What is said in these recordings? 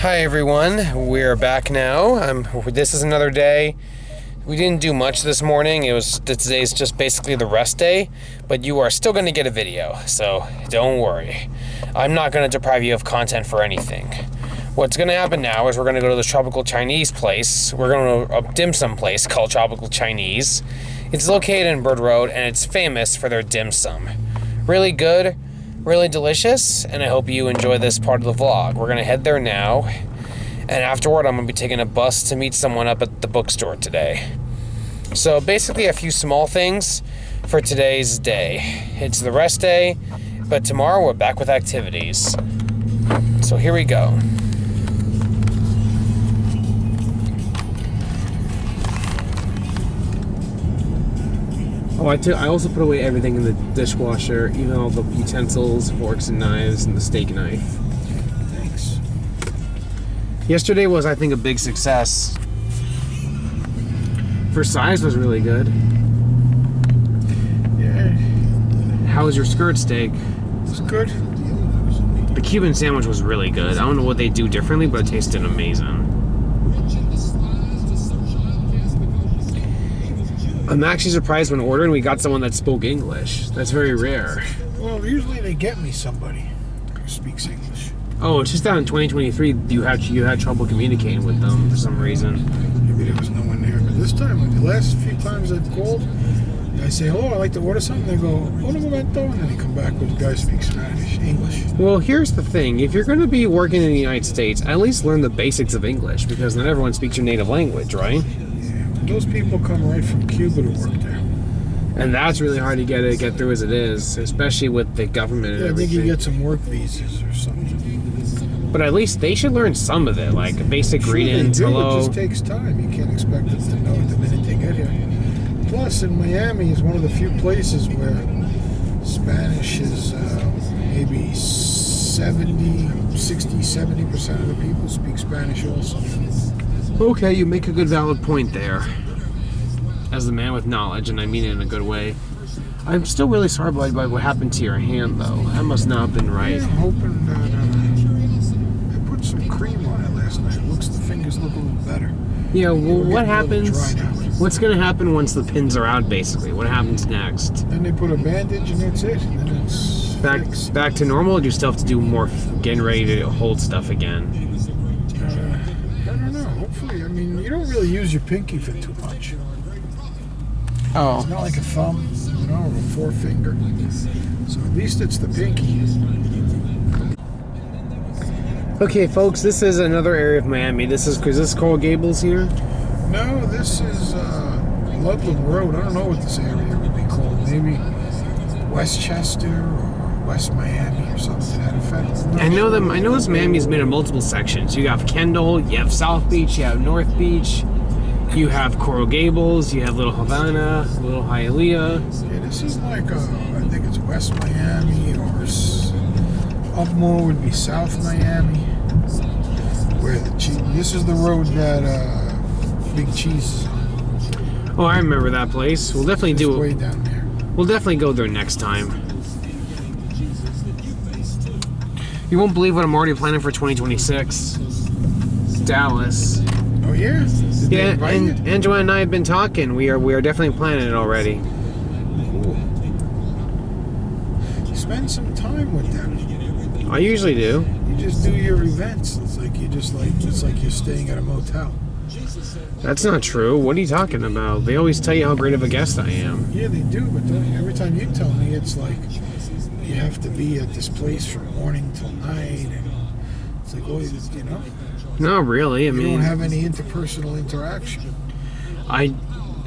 Hi everyone, we're back now. This is another day. We didn't do much this morning. Today's just basically the rest day, but you are still going to get a video, so don't worry. I'm not going to deprive you of content for anything. What's going to happen now is we're going to go to this tropical Chinese place. We're going to a dim sum place called Tropical Chinese. It's located in Bird Road, and it's famous for their dim sum. Really good. Really delicious, and I hope you enjoy this part of the vlog. We're gonna head there now, and afterward I'm gonna be taking a bus to meet someone up at the bookstore today. So basically a few small things for today's day. It's the rest day, but tomorrow we're back with activities. So here we go. Oh, I also put away everything in the dishwasher, even all the utensils, forks and knives, and the steak knife. Thanks. Yesterday was, I think, a big success. For size was really good. Yeah. How was your skirt steak? It's good. The Cuban sandwich was really good. I don't know what they do differently, but it tasted amazing. I'm actually surprised when ordering we got someone that spoke English. That's very rare. Well, usually they get me somebody who speaks English. Oh, it's just that in 2023 you had trouble communicating with them for some reason. Maybe there was no one there. But this time, like the last few times I've called, I say, hello, I'd like to order something. They go, un momento, and then they come back with the guy speaks Spanish, English. Well, here's the thing. If you're going to be working in the United States, at least learn the basics of English, because not everyone speaks your native language, right? Those people come right from Cuba to work there. And that's really hard to get through as it is, especially with the government and everything. I think you get some work visas or something. But at least they should learn some of it, like basic greetings, hello. It just takes time. You can't expect them to know it the minute they get here. Plus, in Miami is one of the few places where Spanish is maybe 70% of the people speak Spanish also. Okay, you make a good valid point there. As the man with knowledge, and I mean it in a good way. I'm still really sorry by what happened to your hand, though. That must not have been right. Yeah, I'm hoping that I put some cream on it last night. The fingers look a little better. Yeah, well, what happens? Dry now. What's going to happen once the pins are out, basically? What happens next? Then they put a bandage, and that's it. And then it's back to normal, or do you still have to do more getting ready to hold stuff again? I don't know. Hopefully, I mean, you don't really use your pinky for too much. Oh. It's not like a thumb, or a forefinger. So at least it's the pinky. Okay, folks, this is another area of Miami. Is this Coral Gables here? No, this is Loveland Road. I don't know what this area would be called. Maybe Westchester or West Miami or something to that effect. I know this Miami's made of multiple sections. You have Kendall, you have South Beach, you have North Beach, you have Coral Gables, you have Little Havana, Little Hialeah. Yeah, this is like I think it's West Miami, or up more would be South Miami. Where this is the road that Big Cheese is on. Oh, I remember that place. We'll definitely It's way down there. We'll definitely go there next time. You won't believe what I'm already planning for 2026. Dallas. Oh yeah? Did they invite you? And Angela and I have been talking. We are definitely planning it already. Cool. Spend some time with them. I usually do. You just do your events. It's like you're staying at a motel. That's not true. What are you talking about? They always tell you how great of a guest I am. Yeah, they do, but every time you tell me, it's like you have to be at this place from morning till night, and it's like, oh, you know. Not really. I mean, You don't have any interpersonal interaction.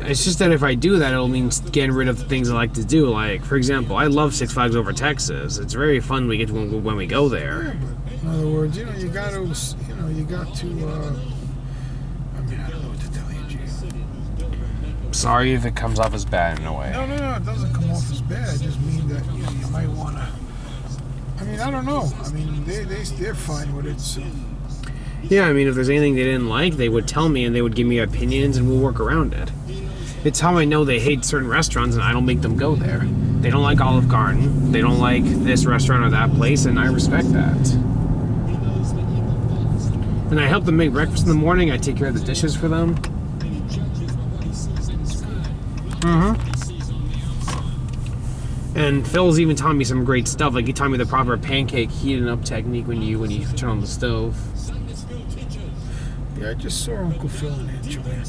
It's just that if I do that, it'll mean getting rid of the things I like to do. Like, for example, I love Six Flags Over Texas. It's very fun when we go there. Yeah, but in other words, you got to, I mean, I don't know what to tell you, Gene. Sorry if it comes off as bad in a way. No, it doesn't come off as bad. I just mean that, you might want to, I mean, I don't know. I mean, they're fine with it, so. Yeah, I mean, if there's anything they didn't like, they would tell me and they would give me opinions and we'll work around it. It's how I know they hate certain restaurants and I don't make them go there. They don't like Olive Garden. They don't like this restaurant or that place, and I respect that. And I help them make breakfast in the morning. I take care of the dishes for them. And Phil's even taught me some great stuff. Like he taught me the proper pancake heating up technique when you turn on the stove. Yeah, I just saw Uncle Phil and Aunt Joanne.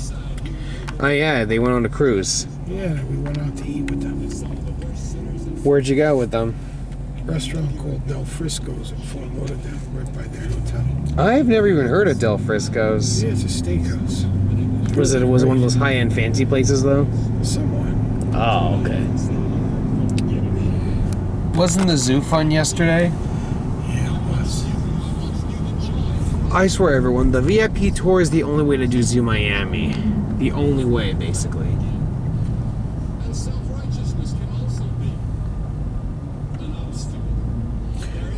Oh yeah, they went on a cruise. Yeah, we went out to eat with them. Where'd you go with them? Restaurant called Del Frisco's in Fort Lauderdale, right by their hotel. I've never even heard of Del Frisco's. Yeah, it's a steakhouse. Was it one of those high-end fancy places though? Somewhat. Oh, okay. Wasn't the zoo fun yesterday? Yeah, it was. I swear, everyone, the VIP tour is the only way to do Zoo Miami. The only way, basically.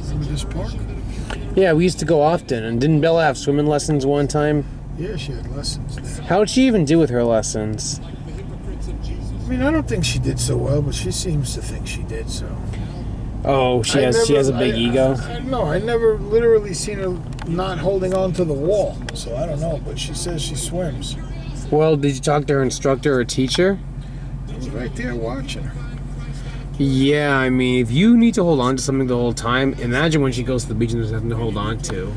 Remember this park? Yeah, we used to go often. And didn't Bella have swimming lessons one time? Yeah, she had lessons there. How'd she even do with her lessons? I mean, I don't think she did so well, but she seems to think she did so. Oh, she has a big ego? No, I never literally seen her not holding on to the wall, so I don't know, but she says she swims. Well, did you talk to her instructor or teacher? I was right there watching her. Yeah, I mean, if you need to hold on to something the whole time, imagine when she goes to the beach and there's nothing to hold on to.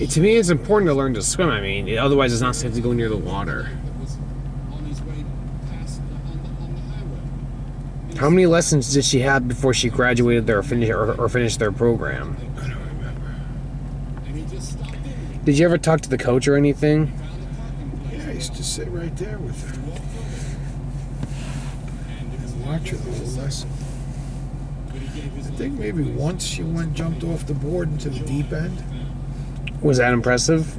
To me, it's important to learn to swim. I mean, otherwise it's not safe to go near the water. How many lessons did she have before she graduated there or finished their program? I don't remember. Did you ever talk to the coach or anything? Yeah, I used to sit right there with her and watch her the whole lesson. I think maybe once she jumped off the board into the deep end. Was that impressive?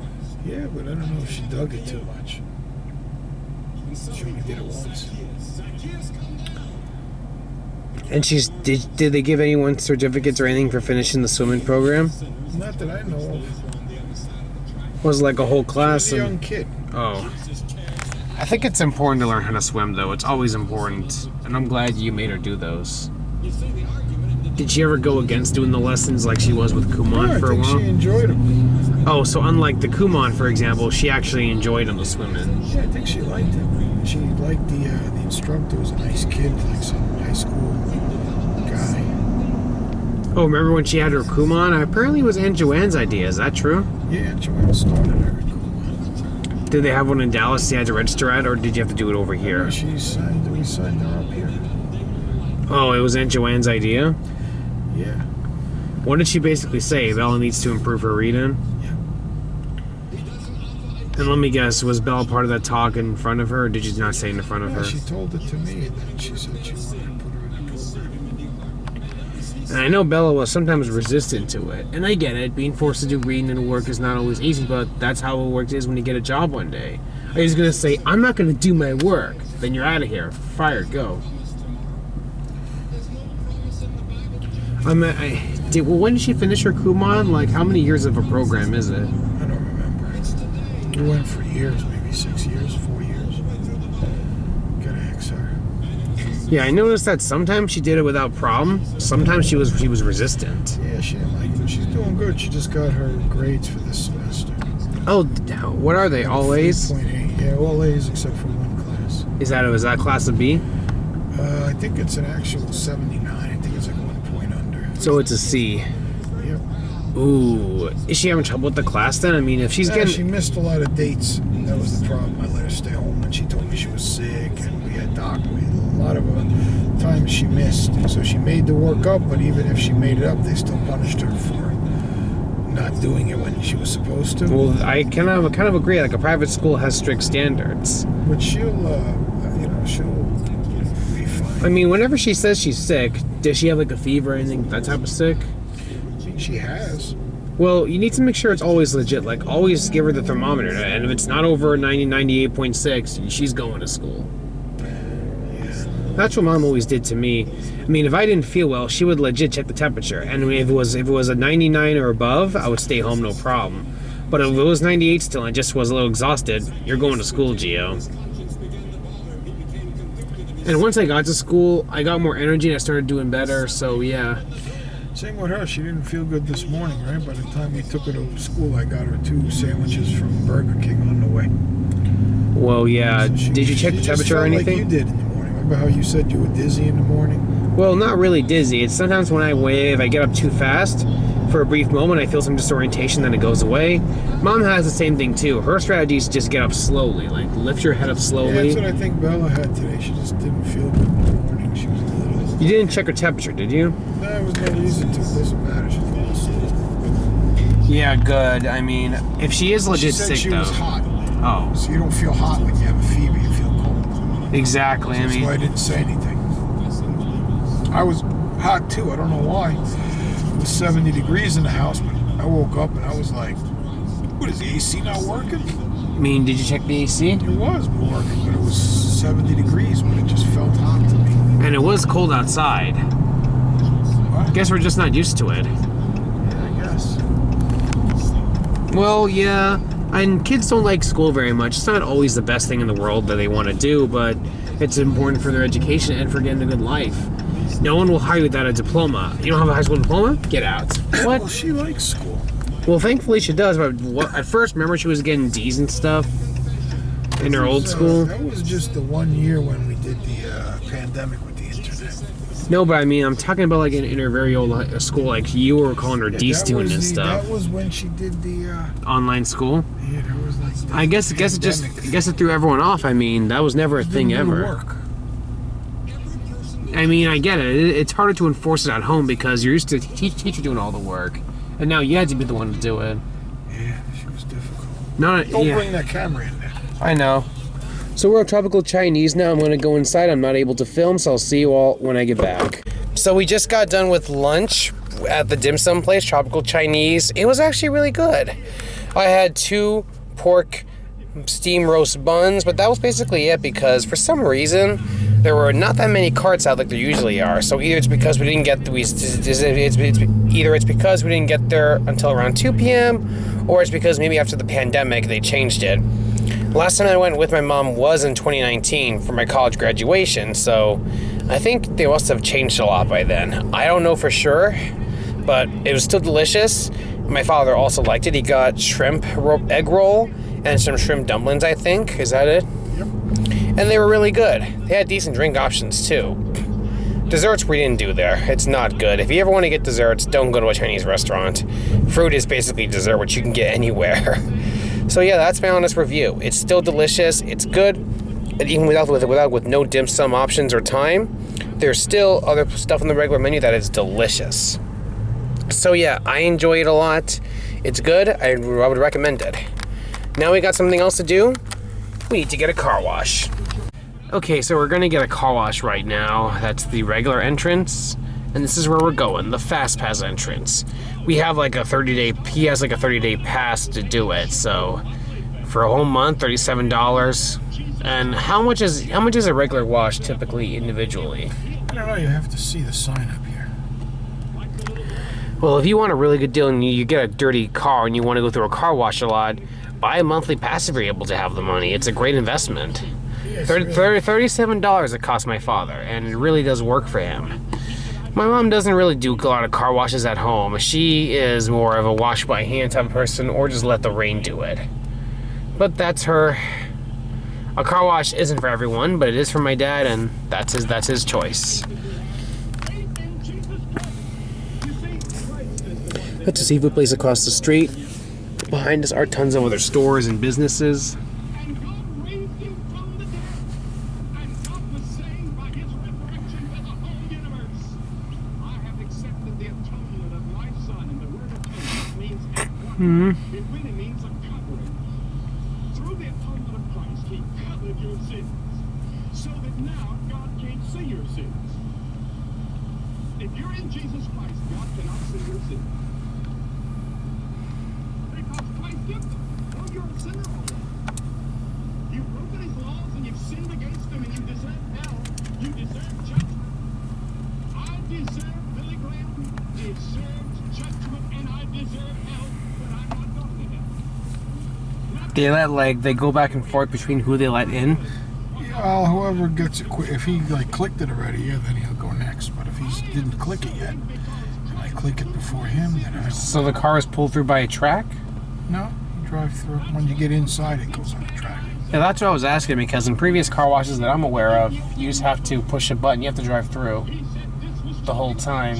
Yeah, but I don't know if she dug it too much. She only did it once. And did they give anyone certificates or anything for finishing the swimming program? Not that I know of. Was it like a whole class? She was a young kid. Oh. I think it's important to learn how to swim, though. It's always important. And I'm glad you made her do those. Did she ever go against doing the lessons like she was with Kumon for a while? I think she enjoyed them. Oh, so unlike the Kumon, for example, she actually enjoyed them, the swimming. Yeah, I think she liked it. She liked the instructor. Was a nice kid, like some high school guy. Oh, remember when she had her Kumon? Apparently it was Aunt Joanne's idea. Is that true? Yeah, Aunt Joanne started her at Kumon. Did they have one in Dallas you had to register at, or did you have to do it over here? We signed her up here. Oh, it was Aunt Joanne's idea? Yeah. What did she basically say? Bella needs to improve her reading? Yeah. And let me guess, was Bella part of that talk in front of her, or did you not say it in front of her? She told it to me, and then she said she wanted to put her in a program. And I know Bella was sometimes resistant to it. And I get it, being forced to do reading and work is not always easy, but that's how it works is when you get a job one day. Are you just going to say, I'm not going to do my work? Then you're out of here. Fired, go. Well, when did she finish her Kumon? Like, how many years of a program is it? I don't remember. We went for years, maybe 6 years, 4 years. Gotta ask her. Yeah, I noticed that sometimes she did it without problem. Sometimes she was resistant. Yeah, she didn't like it. She's doing good. She just got her grades for this semester. Oh, what are they? All A's? 3.8. Yeah, all A's except for one class. Is that class of B? I think it's an actual 79. I think it's like 1 point under. So it's a C. Yep. Ooh, is she having trouble with the class then? I mean, if she's getting... She missed a lot of dates. That was the problem. I let her stay home, and she told me she was sick, and we had doctor. A lot of times she missed, so she made the work up. But even if she made it up, they still punished her for not doing it when she was supposed to. Well, I kind of agree. Like a private school has strict standards. But she'll be fine. I mean, whenever she says she's sick, does she have like a fever or anything? That type of sick? I mean, she has. Well, you need to make sure it's always legit. Like, always give her the thermometer. And if it's not over 98.6, she's going to school. Yeah. That's what Mom always did to me. I mean, if I didn't feel well, she would legit check the temperature. And if it was a 99 or above, I would stay home, no problem. But if it was 98 still and I just was a little exhausted, you're going to school, Gio. And once I got to school, I got more energy and I started doing better. So, yeah. Same with her. She didn't feel good this morning, right? By the time we took her to school, I got her 2 sandwiches from Burger King on the way. Well, yeah. So Did you check the temperature or anything? Like you did in the morning. Remember how you said you were dizzy in the morning? Well, not really dizzy. It's sometimes when I wave, I get up too fast. For a brief moment, I feel some disorientation, then it goes away. Mom has the same thing too. Her strategy is just get up slowly, like lift your head up slowly. Yeah, that's what I think Bella had today. She just didn't feel good in the morning. She was a little... You didn't check her temperature, did you? No, there was no reason to. It doesn't matter. She fell asleep. Yeah, good. I mean, if she is legit she said sick, she though. was hot. Oh. So you don't feel hot when you have a fever. You feel cold. Exactly. That's why I didn't say anything. I was hot too. I don't know why. It was 70 degrees in the house, but I woke up and I was like, what is the AC not working? I mean, did you check the AC? It was working, but it was 70 degrees, but it just felt hot to me. And it was cold outside. What? Guess we're just not used to it. Yeah, I guess. Well, yeah. And kids don't like school very much. It's not always the best thing in the world that they want to do, but it's important for their education and for getting a good life. No one will hire you without a diploma. You don't have a high school diploma? Get out. What? Well, she likes school. Well, thankfully she does, but at first, remember she was getting D's and stuff in her old school? That was just the 1 year when we did the pandemic with the internet. No, but I mean, I'm talking about like in her very old school, like you were calling her D student and stuff. That was when she did the... online school? Yeah, there was like... I guess it threw everyone off. I mean, that was never a thing ever. Work. I mean, I get it. It's harder to enforce it at home because you're used to teacher doing all the work, and now you had to be the one to do it. Yeah, she was difficult. Don't Bring that camera in there. I know. So we're at Tropical Chinese now. I'm going to go inside. I'm not able to film, so I'll see you all when I get back. So we just got done with lunch at the dim sum place, Tropical Chinese. It was actually really good. I had 2 pork steam roast buns, but that was basically it because for some reason there were not that many carts out like there usually are. So either it's because we didn't get because we didn't get there until around 2 p.m. or it's because maybe after the pandemic they changed it. Last time I went with my mom was in 2019 for my college graduation, so I think they must have changed a lot by then. I don't know for sure, but it was still delicious. My father also liked it. He got shrimp egg roll and some shrimp dumplings, I think. Is that it? Yep. And they were really good. They had decent drink options, too. Desserts we didn't do there. It's not good. If you ever want to get desserts, don't go to a Chinese restaurant. Fruit is basically dessert, which you can get anywhere. So yeah, that's my honest review. It's still delicious. It's good. And even with no dim sum options or time, there's still other stuff on the regular menu that is delicious. So yeah, I enjoy it a lot. It's good. I would recommend it. Now we got something else to do. We need to get a car wash. Okay, so we're gonna get a car wash right now. That's the regular entrance, and this is where we're going, the Fast Pass entrance. We have like a 30-day, he has like a 30-day pass to do it, so for a whole month, $37. And how much is a regular wash typically individually? I don't know, you have to see the sign up here. Well, if you want a really good deal and you get a dirty car and you want to go through a car wash a lot, buy a monthly pass if you're able to have the money. It's a great investment. Yes, $37 it cost my father, and it really does work for him. My mom doesn't really do a lot of car washes at home. She is more of a wash by hand type of person, or just let the rain do it. But that's her. A car wash isn't for everyone, but it is for my dad, and that's his choice. That's a seafood place across the street. Behind us are tons of other stores and businesses. It really means a covering. Through the atonement of Christ, He covered your sins, so that now God can't see your sins. If you're in Jesus Christ, God cannot see your sins. Because Christ did them. Oh, you're a sinner already. You've broken His laws and you've sinned against Him and you deserve hell. You deserve judgment. I deserve, Billy Graham deserves judgment, and I deserve hell. They go back and forth between who they let in. Well, whoever gets it quick, if he clicked it already, yeah, then he'll go next. But if he didn't click it yet, click it before him, then I... So the car is pulled through by a track? No, you drive through. When you get inside, it goes on the track. Yeah, that's what I was asking, because in previous car washes that I'm aware of, you just have to push a button, you have to drive through the whole time.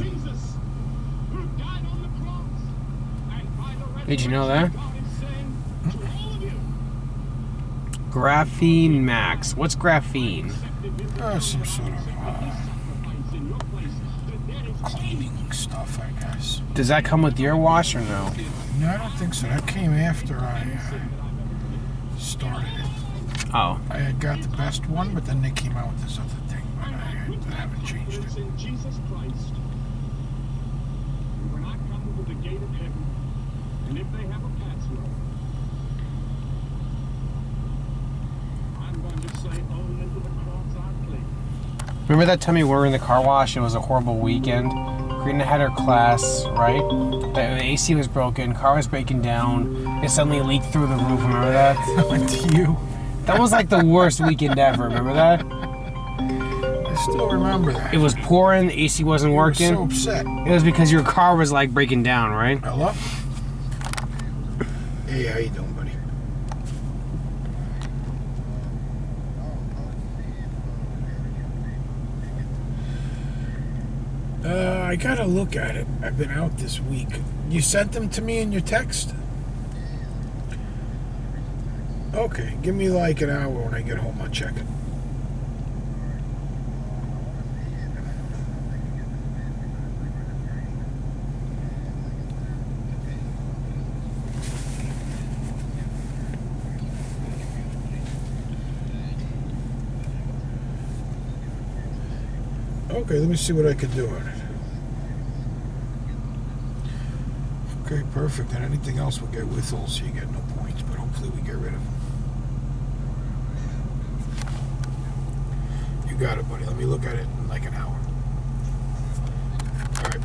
Did you know that? Graphene Max. What's graphene? Some sort of cleaning stuff, I guess. Does that come with your wash or no? No, I don't think so. That came after I started it. Oh. I had got the best one, but then they came out with this other thing, but I haven't changed it. In Jesus Christ, when I come to the gate of heaven, and if they have a password, I'm going to say, only to the cross I plead. Remember that time we were in the car wash? It was a horrible weekend. Karina had her class, right? The AC was broken, car was breaking down. It suddenly leaked through the roof. Remember that? I went to you. That was like the worst weekend ever. Remember that? I still remember that. It was pouring. The AC wasn't I was working. so upset. It was because your car was like breaking down, right? Hello? Hey, how you doing, buddy? I gotta look at it. I've been out this week. You sent them to me in your text? Okay, give me like an hour when I get home. I'll check it. Okay, let me see what I could do on it. Okay, perfect. And anything else will get withholed, so you get no points, but hopefully we get rid of them. You got it, buddy. Let me look at it in like an hour. All right.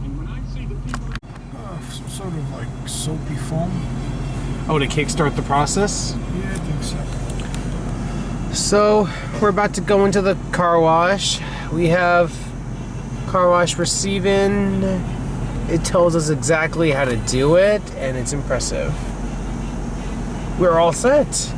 And when I see the people, Some sort of like soapy foam. Oh, to kickstart the process? Yeah, I think so. So, we're about to go into the car wash. We have car wash receiving. It tells us exactly how to do it, and it's impressive. We're all set.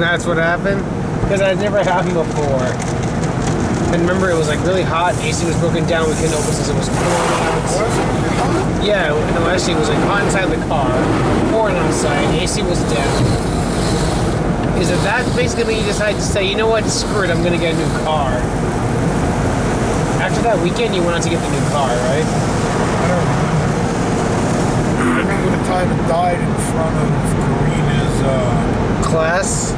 That's what happened? Because that never happened before. And remember, it was like really hot. AC was broken down. We couldn't open since it was pouring out. Yeah, no, actually, it was like hot inside the car, pouring outside. AC was down. Is it that basically you decided to say, you know what, screw it, I'm gonna get a new car? After that weekend, you went out to get the new car, right? I don't remember. I remember the time it died in front of Karina's Class?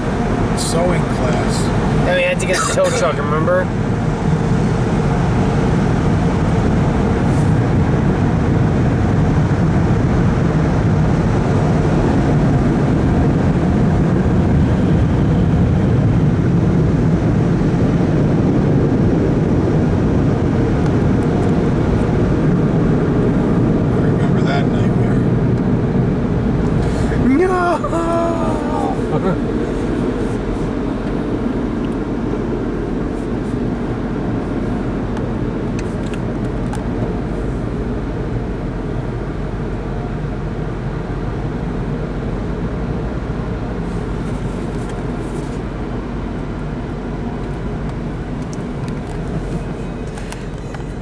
sewing class. And we had to get the tow truck, remember?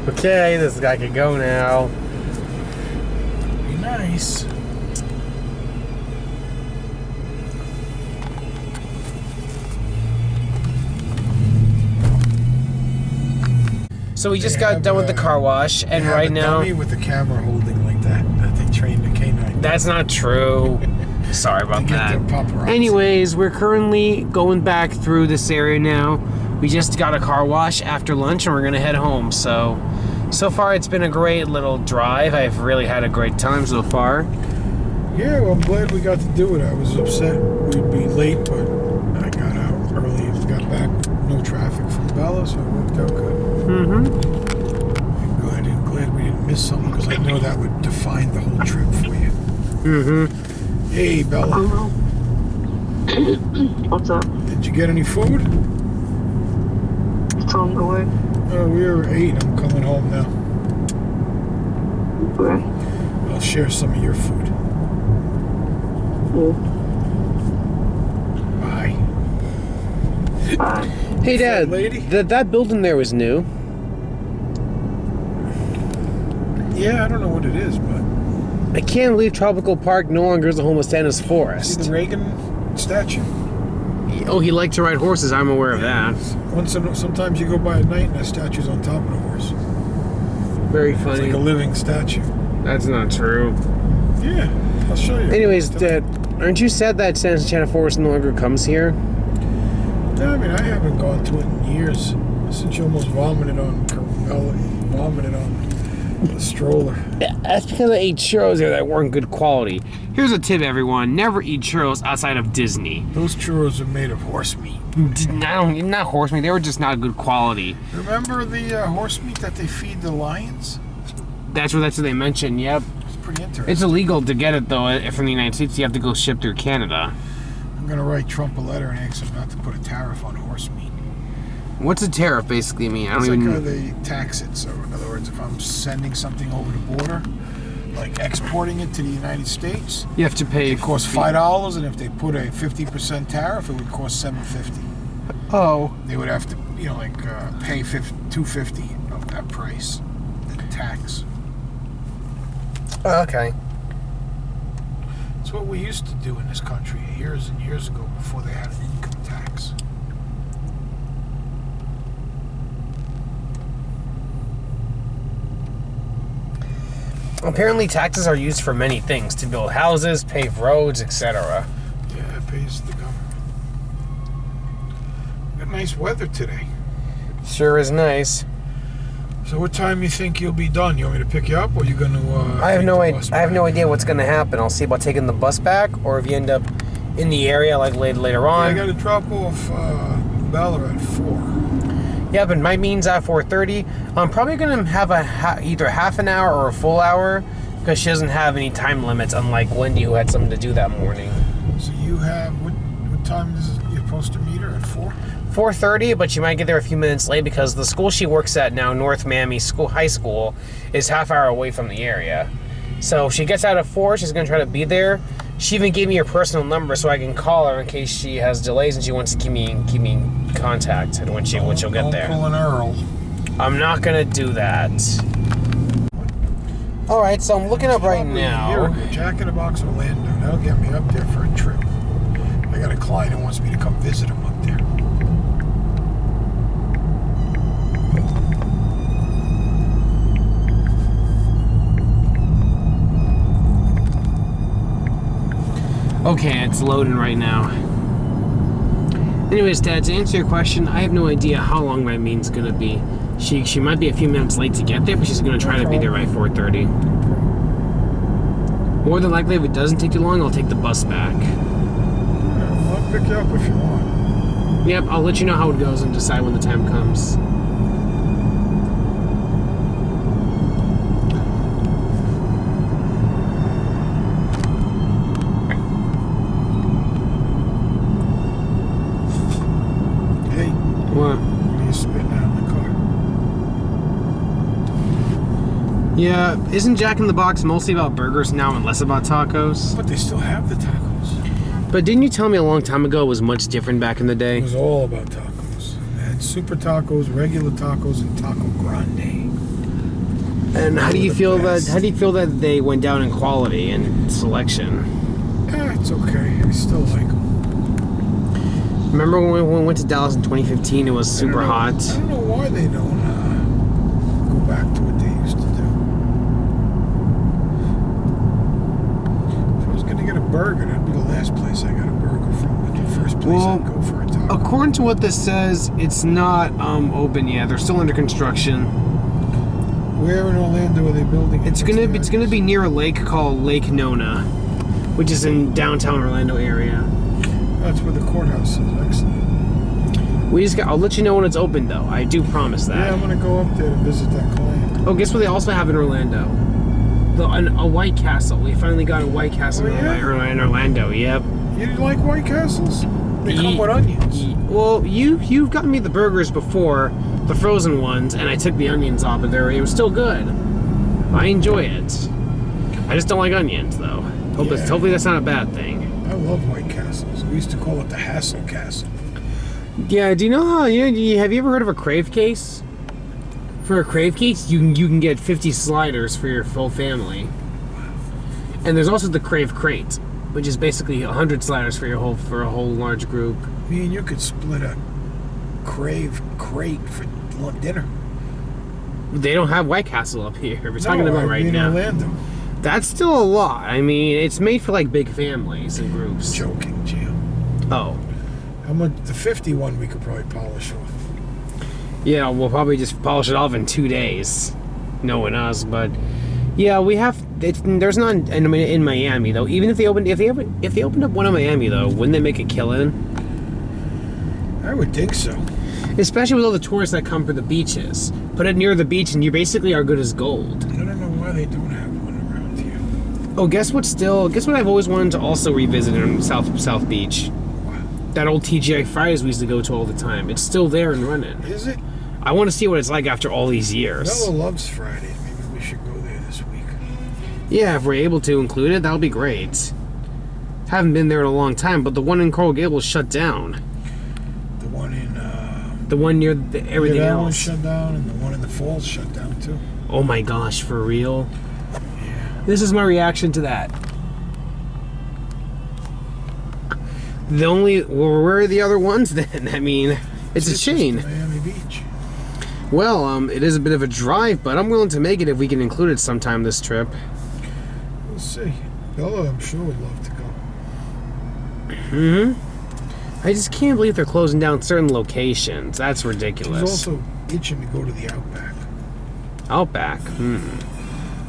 Okay, this guy can go now. Be nice. So we just got done with the car wash, and right now dummy with the camera holding like that they trained the canine. that's not true. Sorry about to get that. their paparazzi. Anyways, we're currently going back through this area now. We just got a car wash after lunch, and we're gonna head home. So far it's been a great little drive. I've really had a great time so far. Yeah, well, I'm glad we got to do it. I was upset we'd be late, but I got out early and got back. No traffic from Bella, so it worked out good. Mm-hmm. Good, and glad we didn't miss something, because I know that would define the whole trip for you. Mm-hmm. Hey, Bella. What's up? Did you get any food? It's on the way. Oh, we were 8. I'm coming home now. Okay. I'll share some of your food. Cool. Bye. Bye. Hey, Dad. Lady? That building there was new. Yeah, I don't know what it is, but I can't believe Tropical Park no longer is a home of Santa's see forest. the Reagan statue? Oh, he liked to ride horses. I'm aware of that. Sometimes you go by at night and that statue's on top of the horse. Very It's funny. like a living statue. That's not true. Yeah, I'll show you. Anyways, Dad, aren't you sad that Santa's Enchanted Forest no longer comes here? No, I mean, I haven't gone to it in years. Since you almost vomited on the stroller. Yeah, that's because I ate churros there that weren't good quality. Here's a tip, everyone. Never eat churros outside of Disney. Those churros are made of horse meat. Not horse meat. They were just not good quality. Remember the horse meat that they feed the lions? That's what they mentioned, yep. It's pretty interesting. It's illegal to get it, though, from the United States. You have to go ship through Canada. I'm going to write Trump a letter and ask him not to put a tariff on horse meat. What's a tariff basically mean? I It's don't like even... they tax it. So, in other words, if I'm sending something over the border, like exporting it to the United States, You have to pay... it costs $5, and if they put a 50% tariff, it would cost $7.50. Oh. They would have to, pay $2.50 of that price, the tax. Oh, okay. It's what we used to do in this country years and years ago before they had an income tax. Apparently, taxes are used for many things: to build houses, pave roads, etc. Yeah, it pays the government. Got nice weather today. Sure is nice. So what time you think you'll be done? You want me to pick you up, or you going to? I have no idea what's going to happen. I'll see about taking the bus back, or if you end up in the area like later on. I got to drop off Bella at 4. Yeah, but my means at 4:30. I'm probably gonna have either half an hour or a full hour, because she doesn't have any time limits, unlike Wendy, who had something to do that morning. So you have what time is it? You're supposed to meet her at 4? 4:30, but she might get there a few minutes late because the school she works at now, North Miami High School, is half hour away from the area. So if she gets out at 4, she's gonna try to be there. She even gave me her personal number so I can call her in case she has delays and she wants to keep me in contact when she'll get there. Don't pull an Earl. I'm not gonna do that. All right, so I'm looking up right Probably a year now. ago, Jack in the Box Orlando. That'll get me up there for a trip. I got a client who wants me to come visit him up there. Okay, it's loading right now. Anyways, Dad, to answer your question, I have no idea how long my meeting's gonna be. She might be a few minutes late to get there, but she's gonna try to be there by 4:30. More than likely, if it doesn't take too long, I'll take the bus back. I'll pick you up if you want. Yep, I'll let you know how it goes and decide when the time comes. Hey, What? what are you spitting out in the car? Yeah, isn't Jack in the Box mostly about burgers now and less about tacos? But they still have the tacos. But didn't you tell me a long time ago it was much different back in the It day? was all about tacos. They had super tacos, regular tacos, and taco grande. And how do you the feel best. that they went down in quality and selection? It's okay. I still like them. Remember when we went to Dallas in 2015? It was super hot. I don't know why they don't back to what they used to do. If I was going to get a burger, that'd be the last place I got a burger from. That'd be the first place I'd go for a taco. According to what this says, it's not open yet. They're still under construction. Where in Orlando are they building it? It's gonna be near a lake called Lake Nona, which is in downtown Orlando area. That's where the courthouse is. Excellent. I'll let you know when it's open, though. I do promise that. Yeah, I'm gonna go up there to visit that client. Oh, guess what they also have in Orlando? A White Castle. We finally got a White Castle in Orlando. Yep. You like White Castles? They come with onions. Well, you've gotten me the burgers before, the frozen ones, and I took the onions off of there. It was still good. I enjoy it. I just don't like onions, though. Hopefully that's not a bad thing. I love White Castles. We used to call it the Hassle Castle. Yeah, do you know how, have you ever heard of a crave case? For a crave case, you can get 50 sliders for your full family. And there's also the crave crate, which is basically 100 sliders for a whole large group. Me and you could split a crave crate for dinner. They don't have White Castle up here. We're talking about right now. Orlando. That's still a lot. I mean, it's made for like big families and groups. Joking, Jim. Oh. How much? The 50 one we could probably polish off. Yeah, we'll probably just polish it off in 2 days, knowing us. But yeah, we have. There's none in Miami though. Even if they opened up one in Miami though, wouldn't they make a killing? I would think so. Especially with all the tourists that come for the beaches. Put it near the beach, and you basically are good as gold. I don't know why they don't have one around here. Oh, guess what I've always wanted to also revisit in South Beach. That old TGI Fridays we used to go to all the time. It's still there and running. Is it? I want to see what it's like after all these years. Bella loves Fridays. Maybe we should go there this week. Yeah, if we're able to include it, that'll be great. Haven't been there in a long time, but the one in Coral Gables shut down. The one in... the one near everything that else. One shut down, and the one in the falls shut down too. Oh my gosh, for real? Yeah. This is my reaction to that. Where are the other ones then? I mean, it's a chain. Miami Beach. Well, it is a bit of a drive, but I'm willing to make it if we can include it sometime this trip. We'll see. Bella, I'm sure, would love to go. I just can't believe they're closing down certain locations. That's ridiculous. She's also itching to go to the Outback. Outback?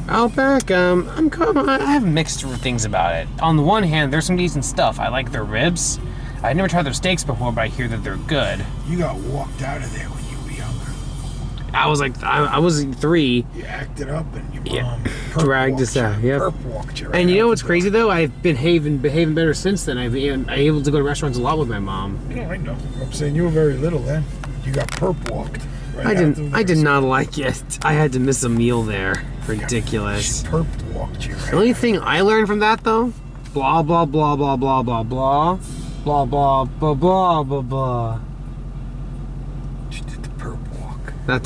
Outback, I have mixed things about it. On the one hand, there's some decent stuff. I like their ribs. I've never tried their steaks before, but I hear that they're good. You got walked out of there when you were younger. I was 3. You acted up and your mom dragged us out. Yep. Perp-walked you. And you know what's crazy though? I've been behaving better since then. I've been able to go to restaurants a lot with my mom. Yeah, I know. I'm saying you were very little then. You got perp-walked. Right I did not like it. I had to miss a meal there. Ridiculous. She perp-walked you. Right. The only thing I learned from that though, blah blah blah blah blah blah blah, blah blah blah blah blah blah. She did the perp walk. What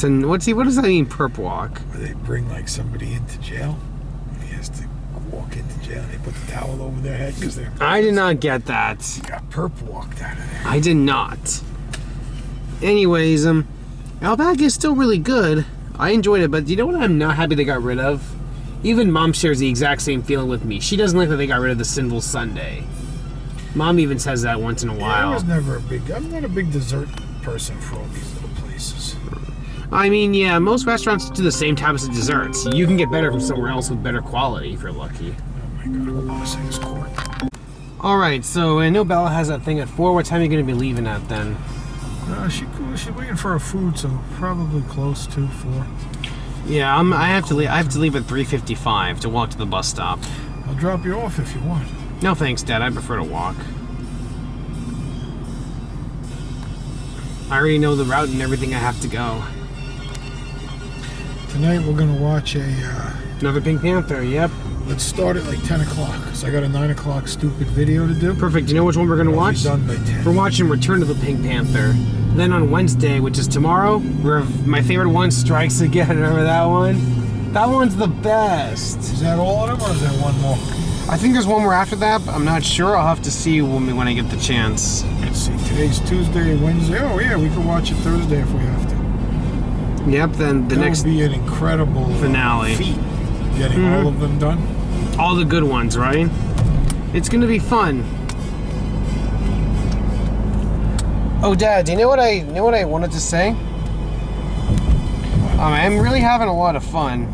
does that mean, perp walk? Where they bring like somebody into jail. He has to walk into jail. And they put the towel over their head because they're. I did not get that. You got perp walked out of there. I did not. Anyways, Outback is still really good. I enjoyed it, but you know what I'm not happy they got rid of? Even Mom shares the exact same feeling with me. She doesn't like that they got rid of the Sinful Sunday. Mom even says that once in a while. I'm not a big dessert person for all these little places. I mean, yeah, most restaurants do the same types of desserts. You can get better from somewhere else with better quality if you're lucky. Oh my god, hold on a second, it's court. Alright, so I know Bella has that thing at 4. What time are you going to be leaving at then? She's waiting for her food, so probably close to 4. Yeah, I have to leave at 3:55 to walk to the bus stop. I'll drop you off if you want. No thanks, Dad. I prefer to walk. I already know the route and everything I have to go. Tonight we're gonna watch another Pink Panther. Yep. Let's start at like 10 o'clock, because I got a 9 o'clock stupid video to do. Perfect. You know which one we're gonna watch? Done by 10. We're watching Return of the Pink Panther. Then on Wednesday, which is tomorrow, my favorite one, Strikes Again. Remember that one? That one's the best. Is that all of them, or is there one more? I think there's one more after that, but I'm not sure. I'll have to see when I get the chance. Let's see. Today's Tuesday, Wednesday. Oh yeah, we can watch it Thursday if we have to. Yep. Then the That next would be an incredible finale. feat, getting all of them done. all the good ones, right? It's gonna be fun. Oh, Dad, do you know what I wanted to say? I'm really having a lot of fun,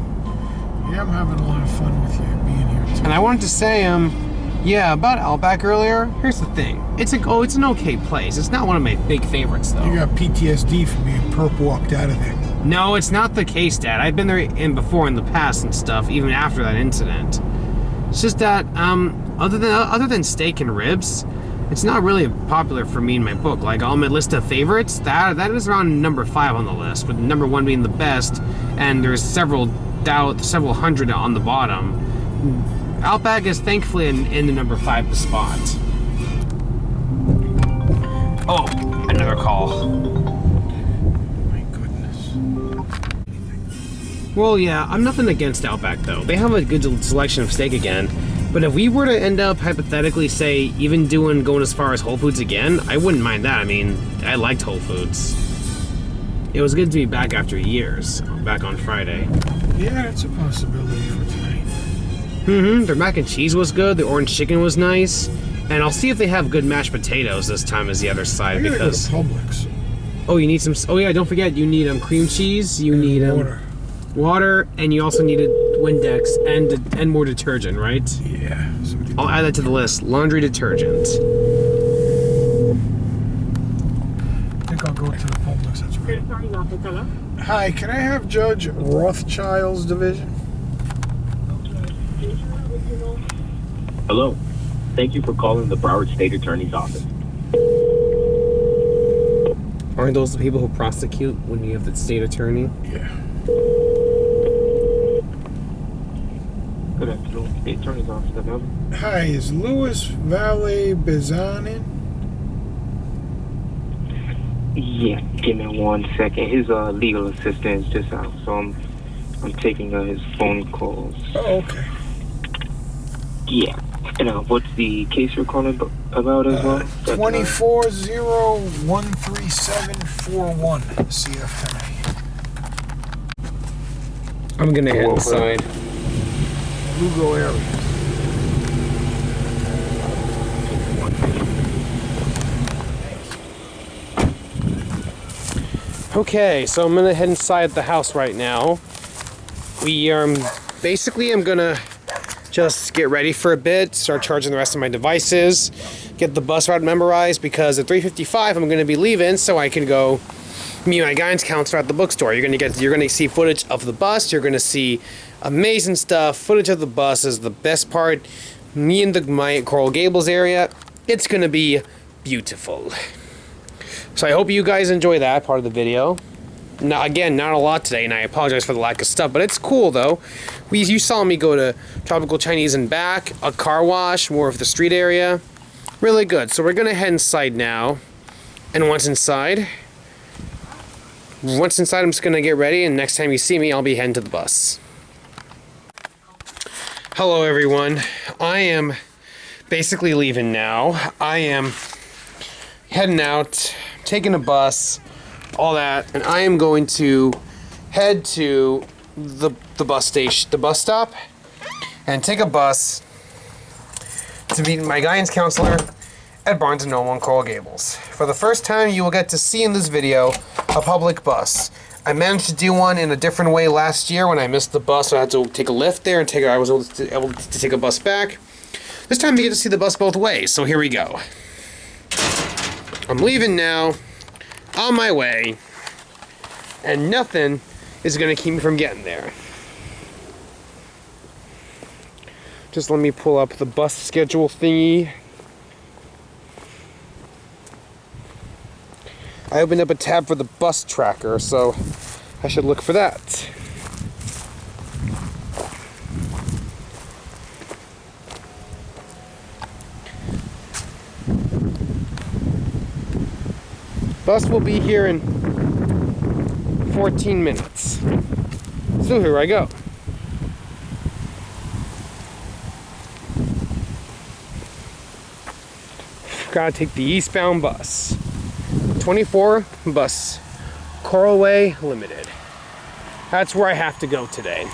Yeah, I'm having a lot of fun with you being here too. and I wanted to say, yeah, about Outback earlier. Here's the thing. It's an okay place. It's not one of my big favorites though. You got PTSD from being perp walked out of there. No, it's not the case, Dad. I've been there before in the past and stuff, even after that incident. It's just that, other than steak and ribs, it's not really popular for me in my book. Like on my list of favorites, that is around number 5 on the list, with number 1 being the best, and there's several hundred on the bottom. Outback is thankfully in the number 5 spot. Oh, another call. My goodness. Well, yeah, I'm nothing against Outback though. They have a good selection of steak again. But if we were to end up hypothetically, say, even going as far as Whole Foods again, I wouldn't mind that. I mean, I liked Whole Foods. It was good to be back after years, back on Friday. Yeah, it's a possibility for tonight. Their mac and cheese was good. The orange chicken was nice. And I'll see if they have good mashed potatoes this time as the other I side gotta because. go to Publix. Oh, you need some. Oh yeah, don't forget you need cream cheese. You need water, and you also need a Windex and more detergent, right? Yeah. somebody- I'll add that to the list. Laundry detergent. I think I'll go to the Publix. That's right. Hi, can I have Judge Rothschild's division? Hello. Thank you for calling the Broward State Attorney's Office. Aren't those the people who prosecute when you have the state attorney? Yeah. Good afternoon. State Attorney's Office. Available? Hi, is Louis Valle Bezan in? Yeah. Give me 1 second. His legal assistant is just out, so I'm taking his phone calls. Oh, okay. Yeah. And what's the case you're calling about as well? 2401371 CF10A. I'm gonna head inside. Lugo area. Okay, so I'm gonna head inside the house right now. I'm gonna just get ready for a bit, start charging the rest of my devices, get the bus route memorized, because at 3:55 I'm gonna be leaving so I can go meet my guidance counselor at the bookstore. You're gonna see footage of the bus, you're gonna see amazing stuff. Footage of the bus is the best part. Me in my Coral Gables area, it's gonna be beautiful. So I hope you guys enjoy that part of the video. Now, again, not a lot today, and I apologize for the lack of stuff, but it's cool though. You saw me go to Tropical Chinese and back, a car wash, more of the street area. Really good. So we're gonna head inside now, and once inside, I'm just gonna get ready, and next time you see me, I'll be heading to the bus. Hello, everyone. I am basically leaving now. I am heading out, taking a bus, all that, and I am going to head to the bus station, the bus stop, and take a bus to meet my guidance counselor at Barnes & Noble in Coral Gables. For the first time, you will get to see in this video a public bus. I managed to do one in a different way last year when I missed the bus, so I had to take a lift there and I was able to take a bus back. This time you get to see the bus both ways, so here we go. I'm leaving now, on my way, and nothing is gonna keep me from getting there. Just let me pull up the bus schedule thingy. I opened up a tab for the bus tracker, so I should look for that. Bus will be here in 14 minutes. So here I go. Gotta take the eastbound bus. 24 bus. Coral Way Limited. That's where I have to go today.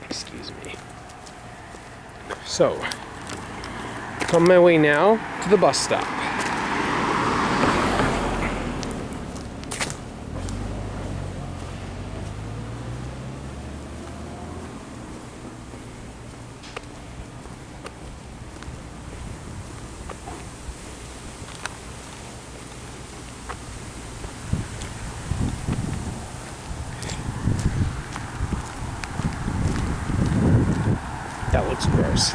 Excuse me. So, on my way now to the bus stop. That looks gross.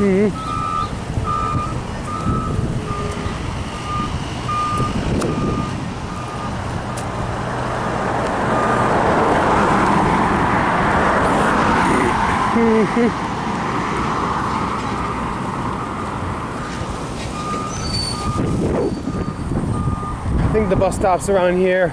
I think the bus stop's around here.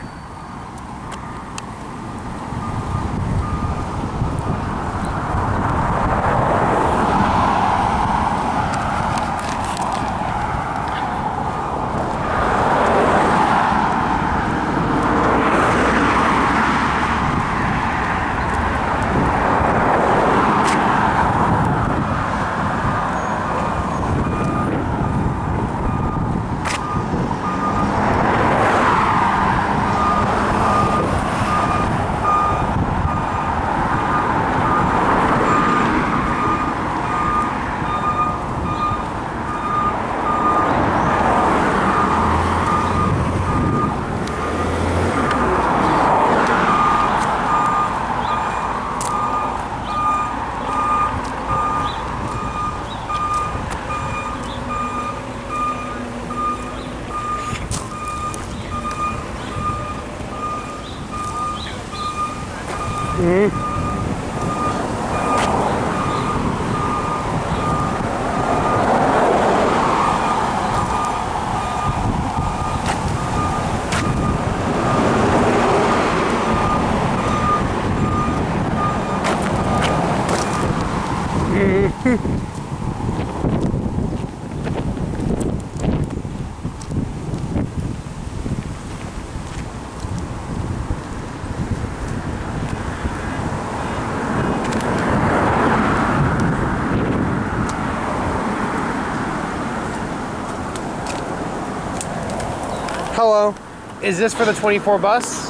Hello, is this for the 24 bus?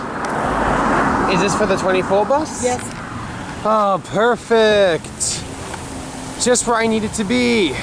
Is this for the 24 bus? Yes. Oh, perfect. Just where I need it to be.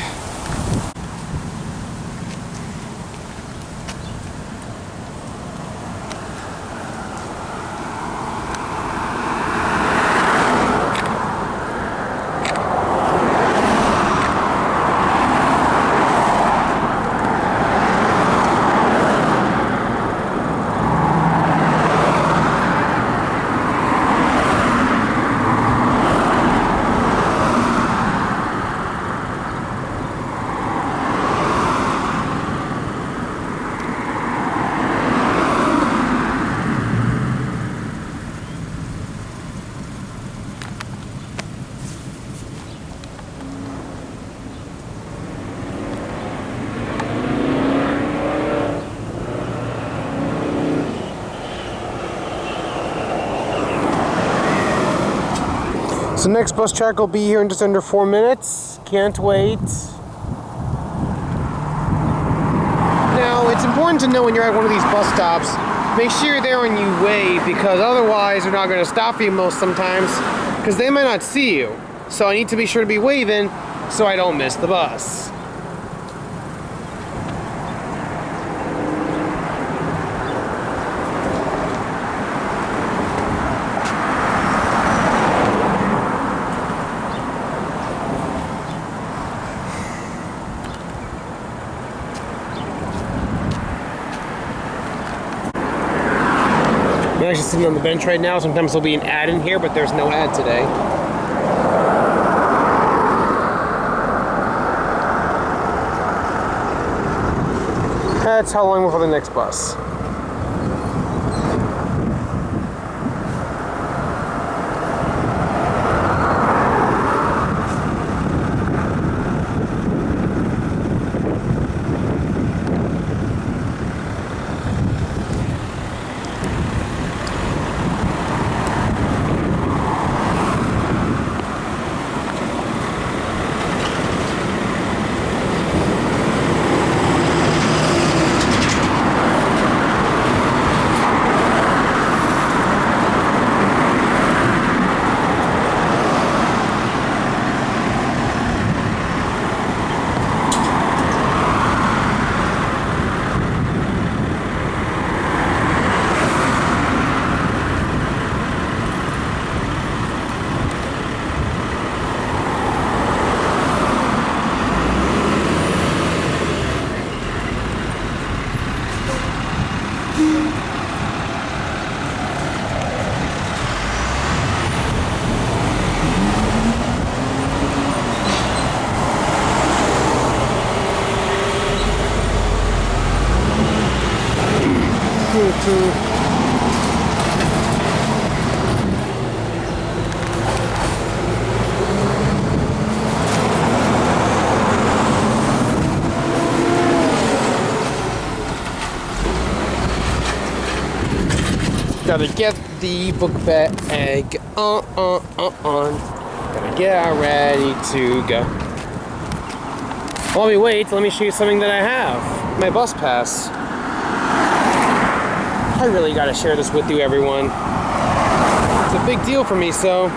So next bus track will be here in just under 4 minutes. Can't wait. Now, it's important to know when you're at one of these bus stops, make sure you're there when you wave, because otherwise they're not going to stop you most sometimes, because they might not see you. So I need to be sure to be waving so I don't miss the bus. I'm actually sitting on the bench right now. Sometimes there'll be an ad in here, but there's no ad today. That's how long before the next bus. Gotta get the book bag on. Gotta get ready to go. While we wait, let me show you something that I have. My bus pass. I really gotta share this with you, everyone. It's a big deal for me, so...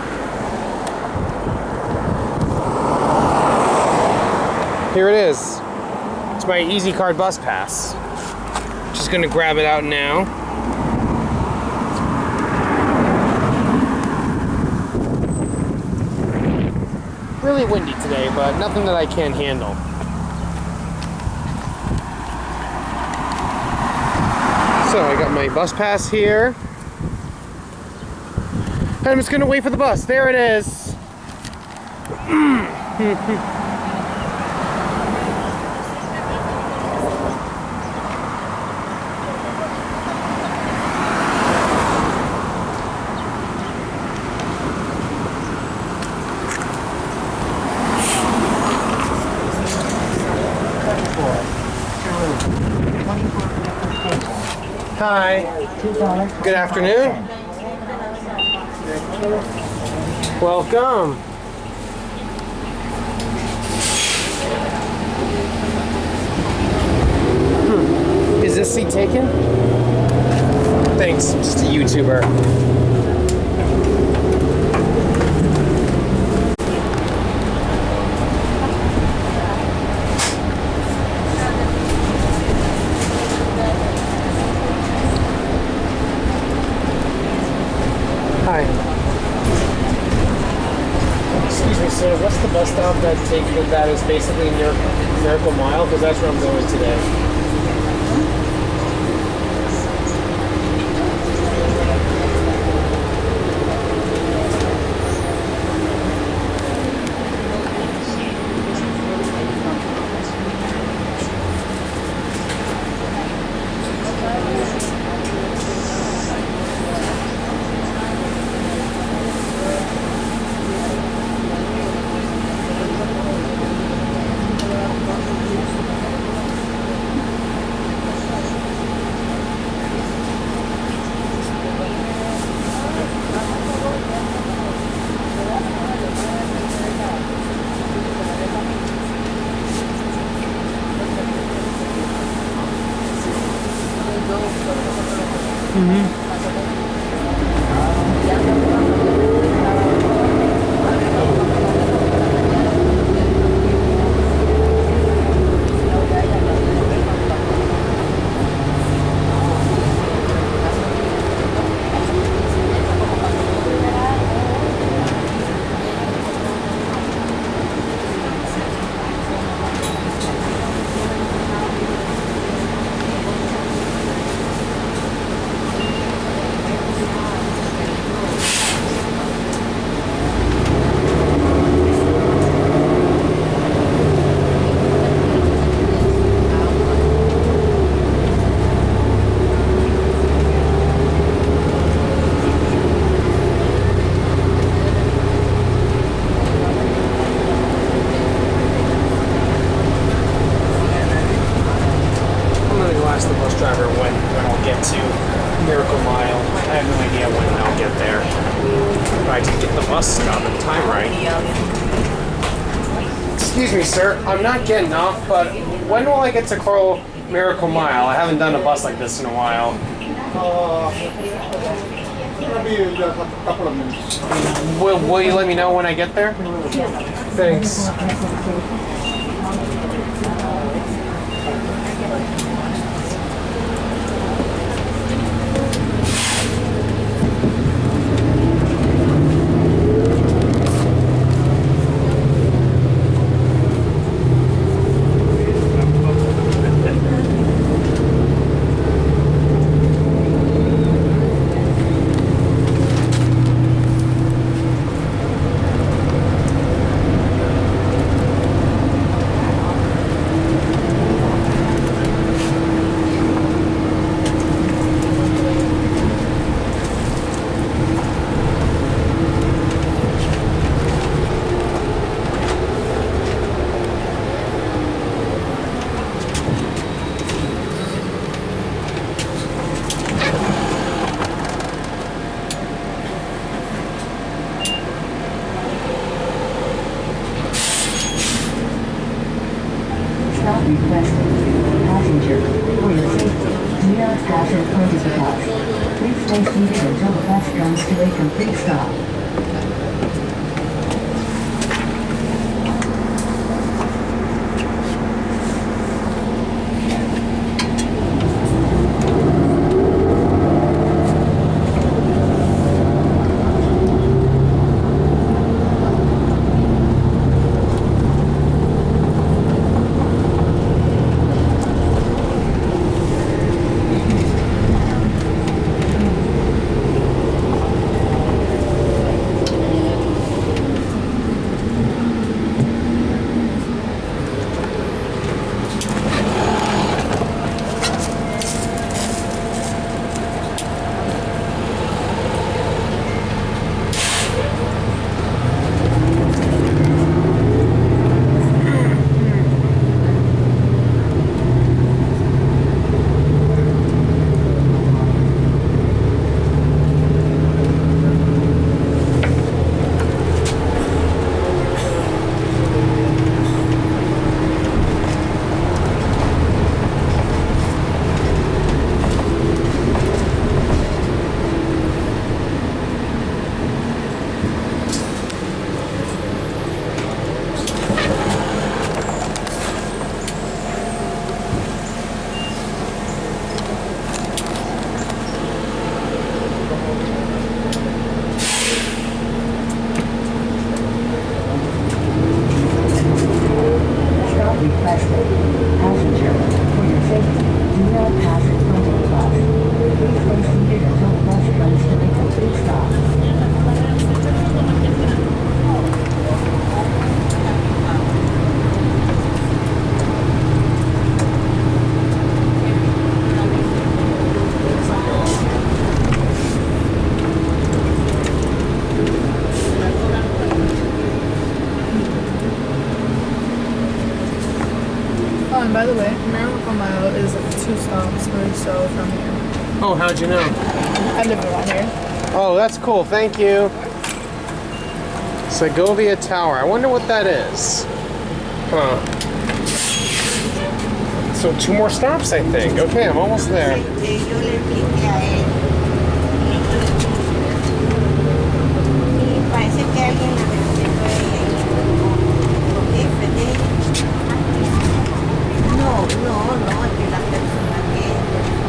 Here it is. It's my Easy Card bus pass. Just gonna grab it out now. Really windy today, but nothing that I can't handle. So I got my bus pass here. And I'm just gonna wait for the bus. There it is. Hi. Good afternoon. Welcome. Is this seat taken? Thanks. I'm just a YouTuber. Hi. Excuse me, sir. What's the bus stop that is basically near Miracle Mile? Because that's where I'm going today. Excuse me, sir. I'm not getting off, but when will I get to Coral Miracle Mile? I haven't done a bus like this in a while. Maybe a couple of minutes. Will you let me know when I get there? Thanks. Stop requested. Passenger, for your safety, do not pass in front of the bus. Please stay seated until the bus comes to a complete stop. And by the way, Miracle Mile is 2 stops or so from here. Oh, how'd you know? I live around here. Oh, that's cool. Thank you. Segovia Tower. I wonder what that is. Huh. So 2 more stops, I think. Okay, I'm almost there. Yo le expliqué a él. Y parece que alguien la recomendó a ella. No, es que la persona que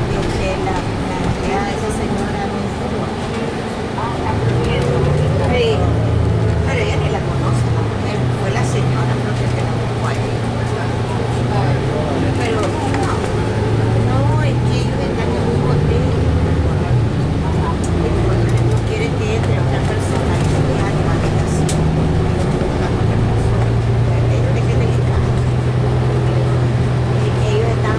la empleada, esa señora me dijo. Sí, pero ella ni la conoce, la mujer. Fue la señora, creo que se la buscó a ella. Pero no, es que ellos están en un hotel. Y cuando no quiere que entre otra persona, que deja en la habitación. Ellos le queden en casa. Ellos están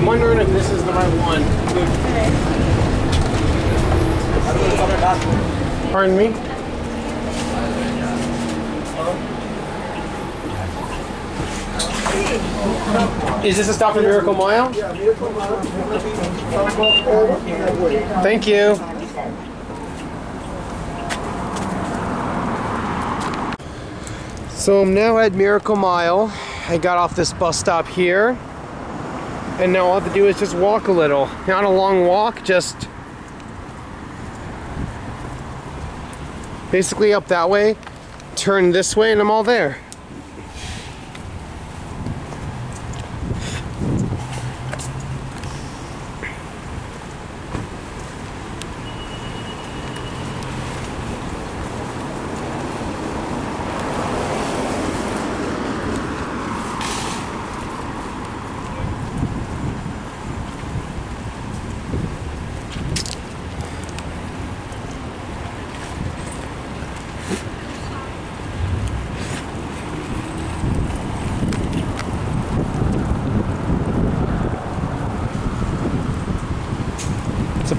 wondering if this is the right one. Pardon me? Is this a stop for Miracle Mile? Yeah, Miracle Mile. Thank you. So I'm now at Miracle Mile. I got off this bus stop here. And now all I have to do is just walk a little. Not a long walk, just basically up that way, turn this way, and I'm all there.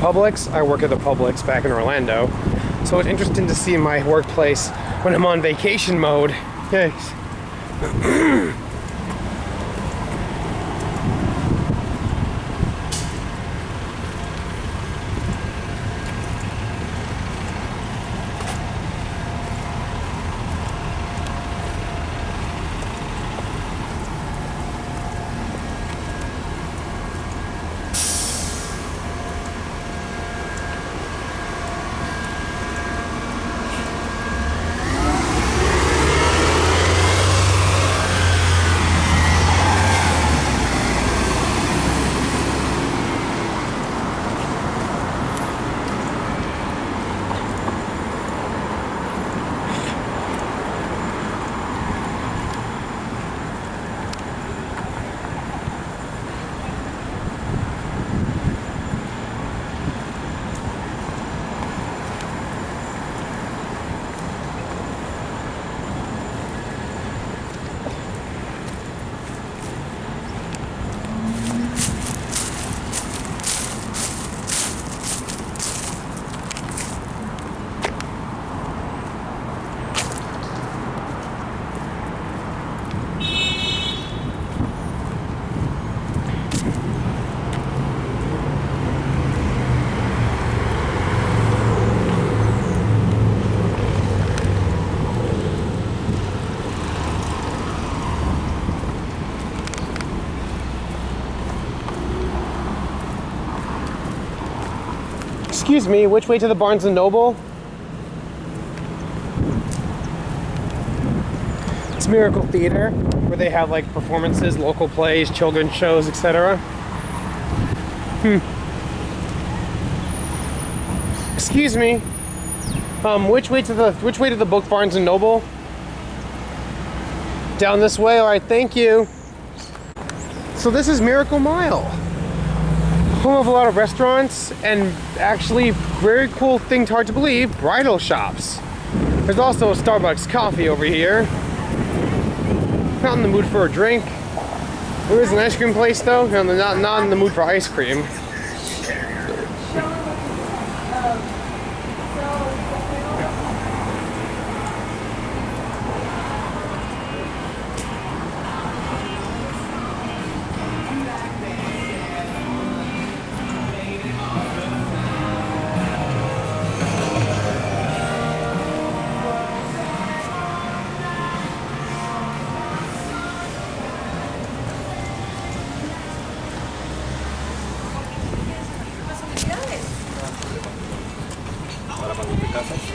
Publix. I work at the Publix back in Orlando, so it's interesting to see my workplace when I'm on vacation mode. Yikes. Excuse me, which way to the Barnes & Noble? It's Miracle Theater, where they have like performances, local plays, children's shows, etc. Excuse me. Which way to the book Barnes & Noble? Down this way? Alright, thank you. So this is Miracle Mile. Home of a lot of restaurants and actually very cool thing, hard to believe, bridal shops. There's also a Starbucks coffee over here. Not in the mood for a drink. There is an ice cream place though. No, not in the mood for ice cream.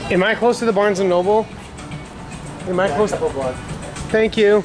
Am I close to the Barnes & Noble? Am I close? Thank you.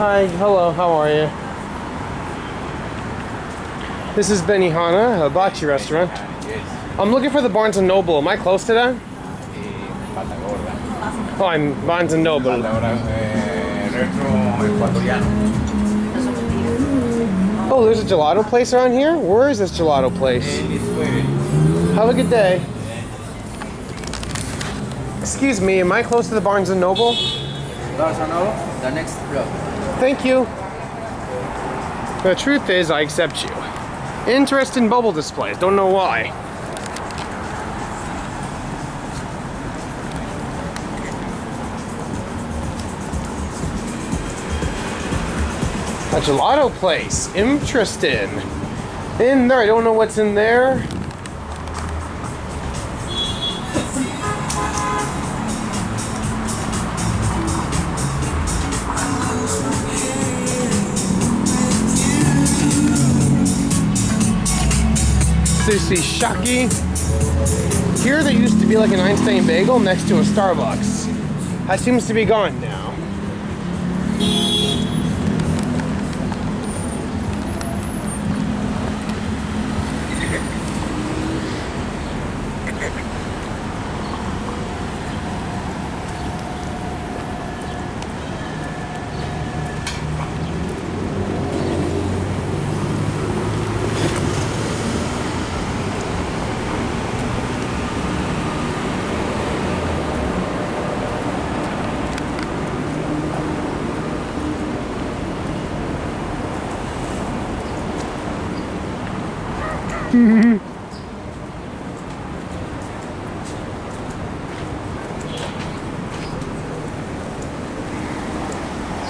Hi, hello, how are you? This is Benihana, a hibachi restaurant. I'm looking for the Barnes & Noble. Am I close to that? Oh, I'm Barnes & Noble. Oh, there's a gelato place around here? Where is this gelato place? Have a good day. Excuse me, am I close to the Barnes & Noble? Barnes & Noble, the next block. Thank you. The truth is, I accept you. Interest in bubble displays, don't know why. A gelato place, interesting. In there, I don't know what's in there. Sushi Shaki. Here there used to be like an Einstein bagel next to a Starbucks. That seems to be gone now.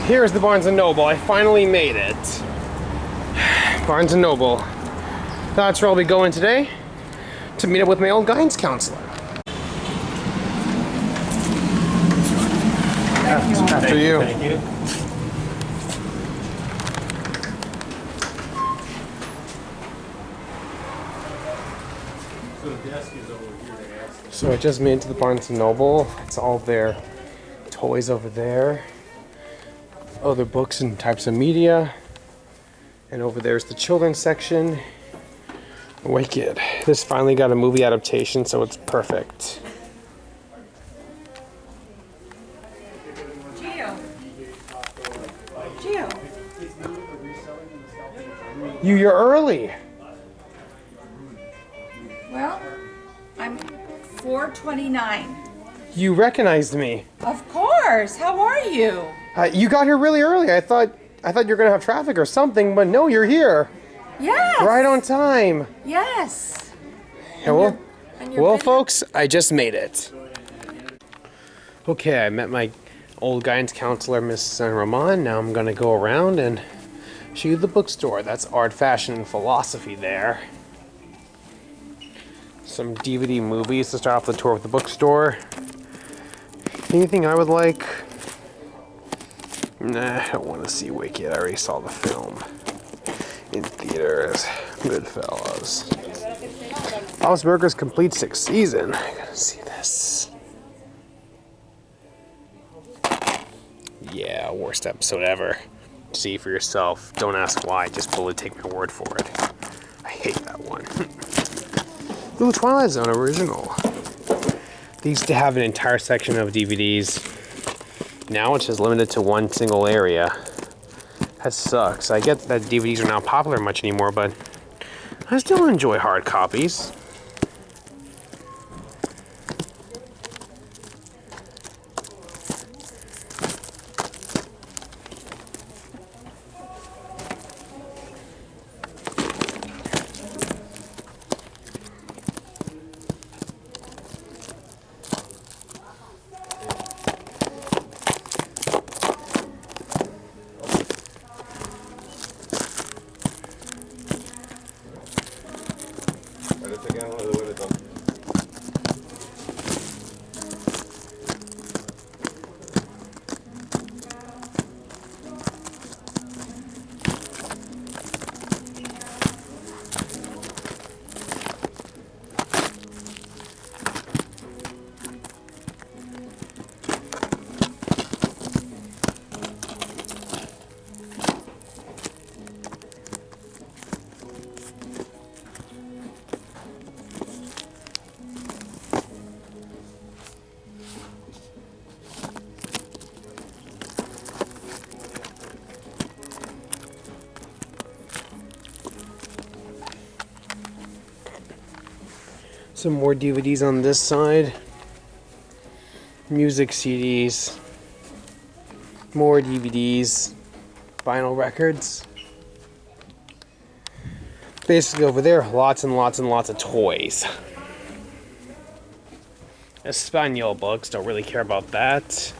Here's the Barnes & Noble. I finally made it. Barnes & Noble. That's where I'll be going today to meet up with my old guidance counselor. After you. Thank you. So I just made it to the Barnes & Noble. It's all their toys over there. Other books and types of media. And over there's the children's section. Wicked. This finally got a movie adaptation, so it's perfect. Gio. You're early. Well, I'm 4:29. You recognized me. Of course. How are you? You got here really early. I thought you were gonna have traffic or something, but no, you're here. Yes. Right on time. Yes. Yeah, well, Well, folks, I just made it. Okay, I met my old guidance counselor, Miss San Ramon. Now I'm gonna go around and show you the bookstore. That's art, fashion, and philosophy there. Some DVD movies to start off the tour of the bookstore. Anything I would like? Nah, I don't want to see Wicked. I already saw the film in theaters. Goodfellas. Bob's Burgers complete 6th season. I gotta see this. Yeah, worst episode ever. See for yourself. Don't ask why. Just fully take my word for it. I hate that one. Ooh, Twilight Zone original. They used to have an entire section of DVDs. Now it's just limited to one single area. That sucks. I get that DVDs are not popular much anymore, but I still enjoy hard copies. Some more DVDs on this side. Music CDs. More DVDs. Vinyl records. Basically over there, lots and lots and lots of toys. Espanol books, don't really care about that.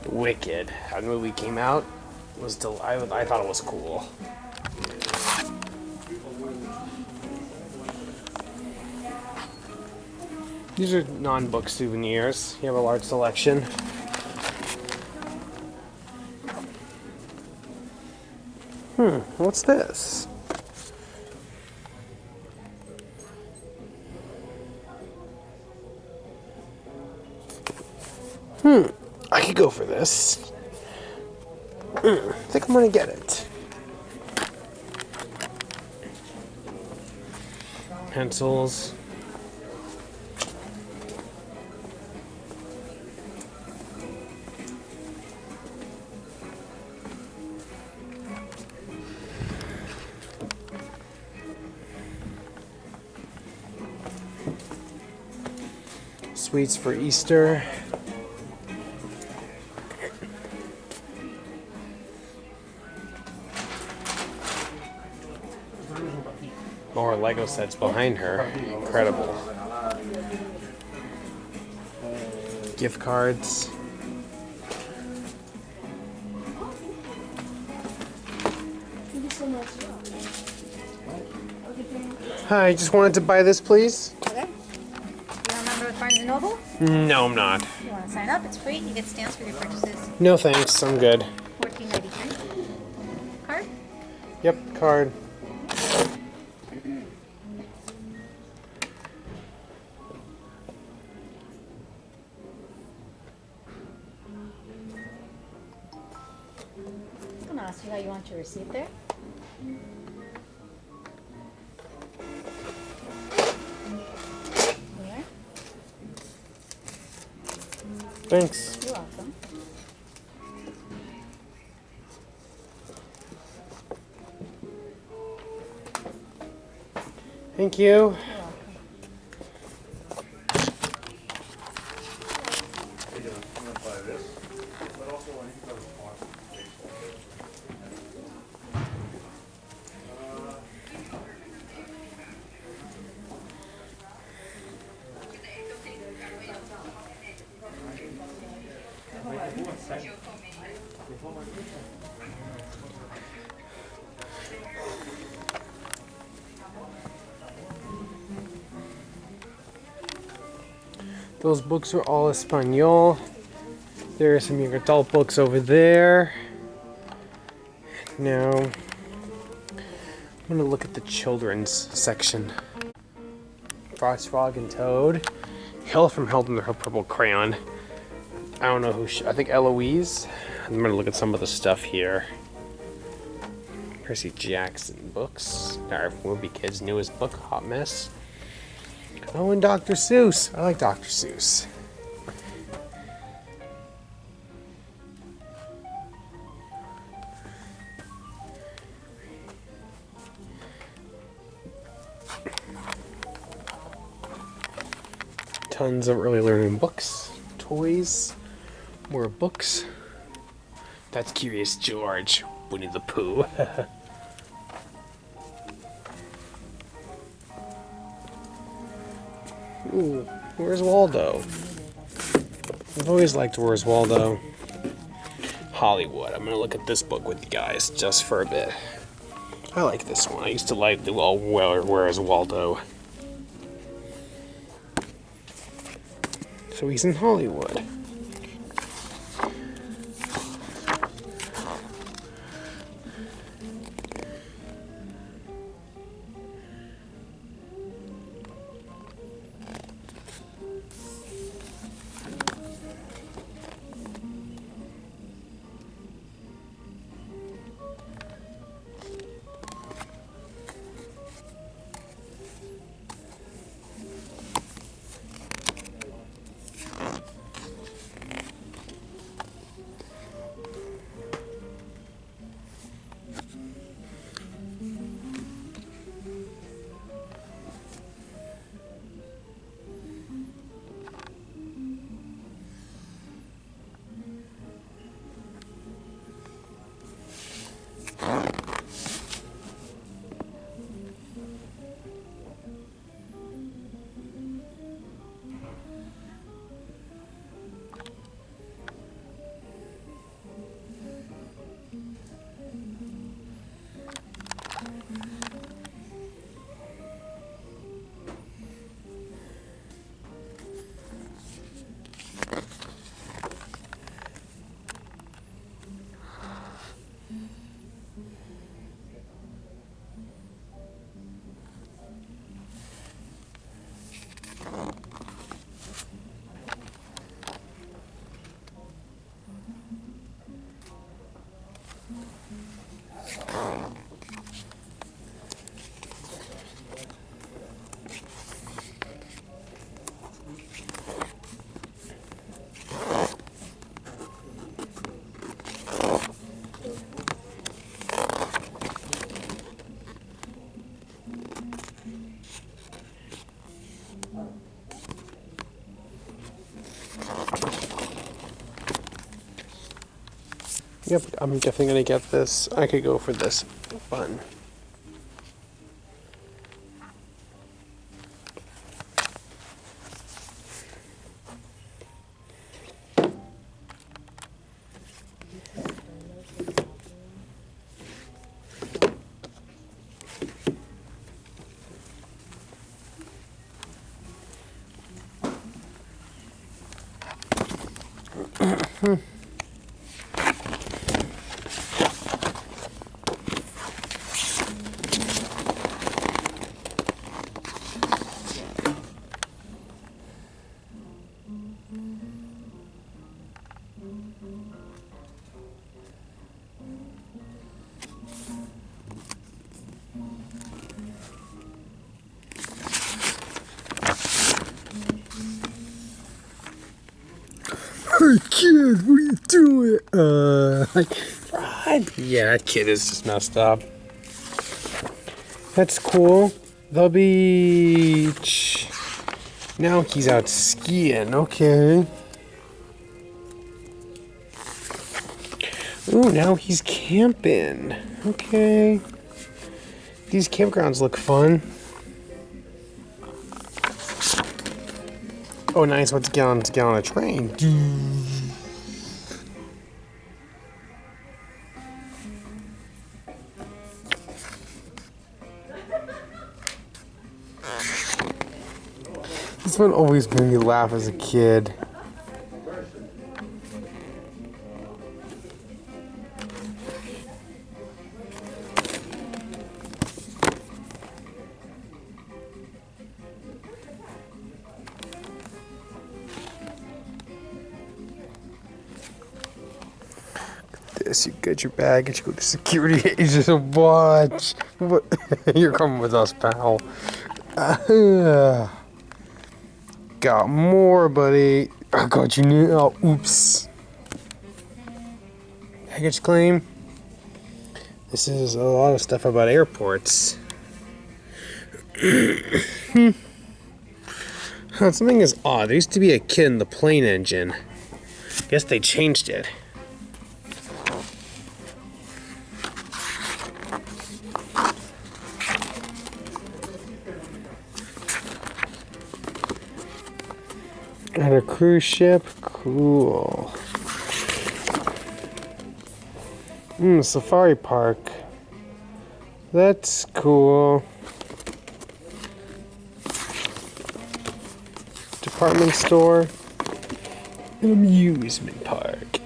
Wicked. That movie came out. I thought it was cool. These are non-book souvenirs. You have a large selection. What's this? I could go for this. I think I'm gonna get it. Pencils. Sweets for Easter. More Lego sets behind her. Incredible. Gift cards. Hi, just wanted to buy this, please. Okay. You don't remember with Barnes & Noble? No, I'm not. You want to sign up? It's free. You get stamps for your purchases. No thanks, I'm good. $14.93. Card? Yep, card. I'm going to ask you how you want your receipt there. There. Thanks. You're welcome. Thank you. You're welcome. Those books are all Espanol. There are some young adult books over there. Now, I'm gonna look at the children's section. Fox, Frog, and Toad. Hill from Held in the Purple Crayon. I don't know who, I think Eloise. I'm gonna look at some of the stuff here. Percy Jackson books. Our movie kids' newest book, Hot Mess. Oh, and Dr. Seuss. I like Dr. Seuss. Tons of early learning books, toys, more books. That's Curious George, Winnie the Pooh. Ooh, Where's Waldo? I've always liked Where's Waldo. Hollywood. I'm gonna look at this book with you guys just for a bit. I like this one. I used to like the Where's Waldo. So he's in Hollywood. Yep, I'm definitely gonna get this. I could go for this bun. Hey kid, what are you doing? Yeah, that kid is just messed up. That's cool. The beach. Now he's out skiing, okay. Ooh, now he's camping. Okay. These campgrounds look fun. Oh, nice. What's to get on a train? This one always made me laugh as a kid. This, you get your baggage, go to security agents and watch. What? You're coming with us, pal. Got more, buddy. I got you now. Oops. Baggage claim. This is a lot of stuff about airports. Something is odd. There used to be a kid in the plane engine. Guess they changed it. At a cruise ship? Cool. Safari park. That's cool. Department store. An amusement park.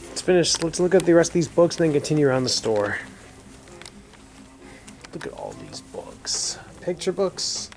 Let's finish. Let's look at the rest of these books and then continue around the store. Look at all these books. Picture books.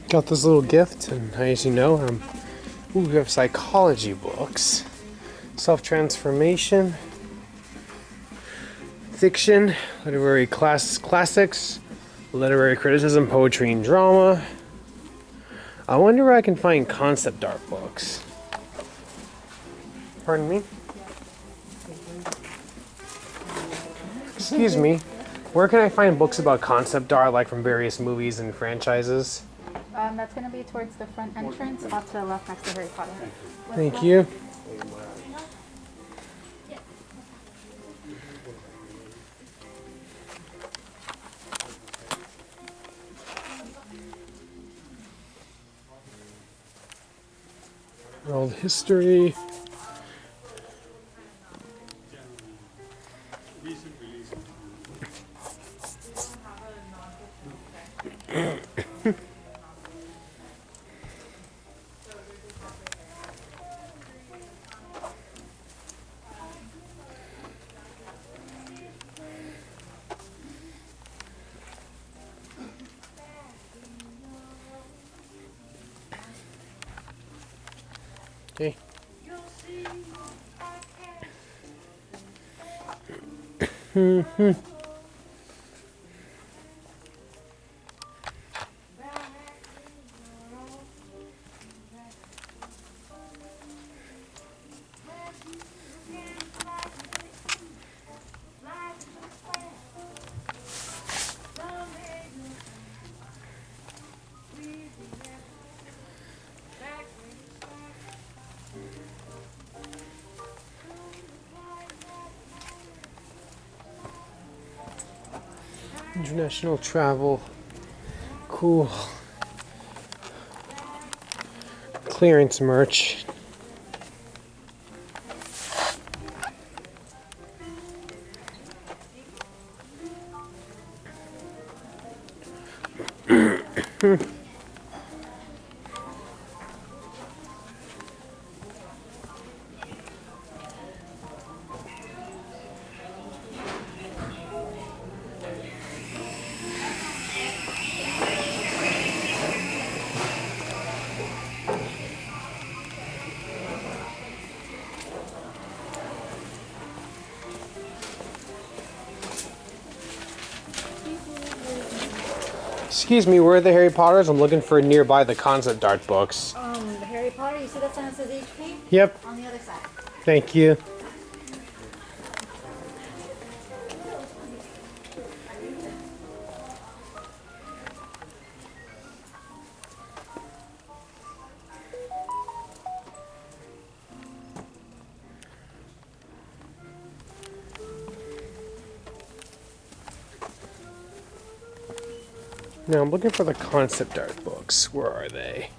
Got this little gift, and as you know, we have psychology books, self-transformation, fiction, literary classics, literary criticism, poetry, and drama. I wonder where I can find concept art books. Pardon me? Excuse me. Where can I find books about concept art, like from various movies and franchises? That's going to be towards the front entrance, off to the left next to Harry Potter. Thank you. World history. Okay. International travel. Cool. Clearance merch. Excuse me, where are the Harry Potters? I'm looking for nearby the concept art books. The Harry Potter, you see that sign that says HP? Yep. On the other side. Thank you. Now I'm looking for the concept art books. Where are they?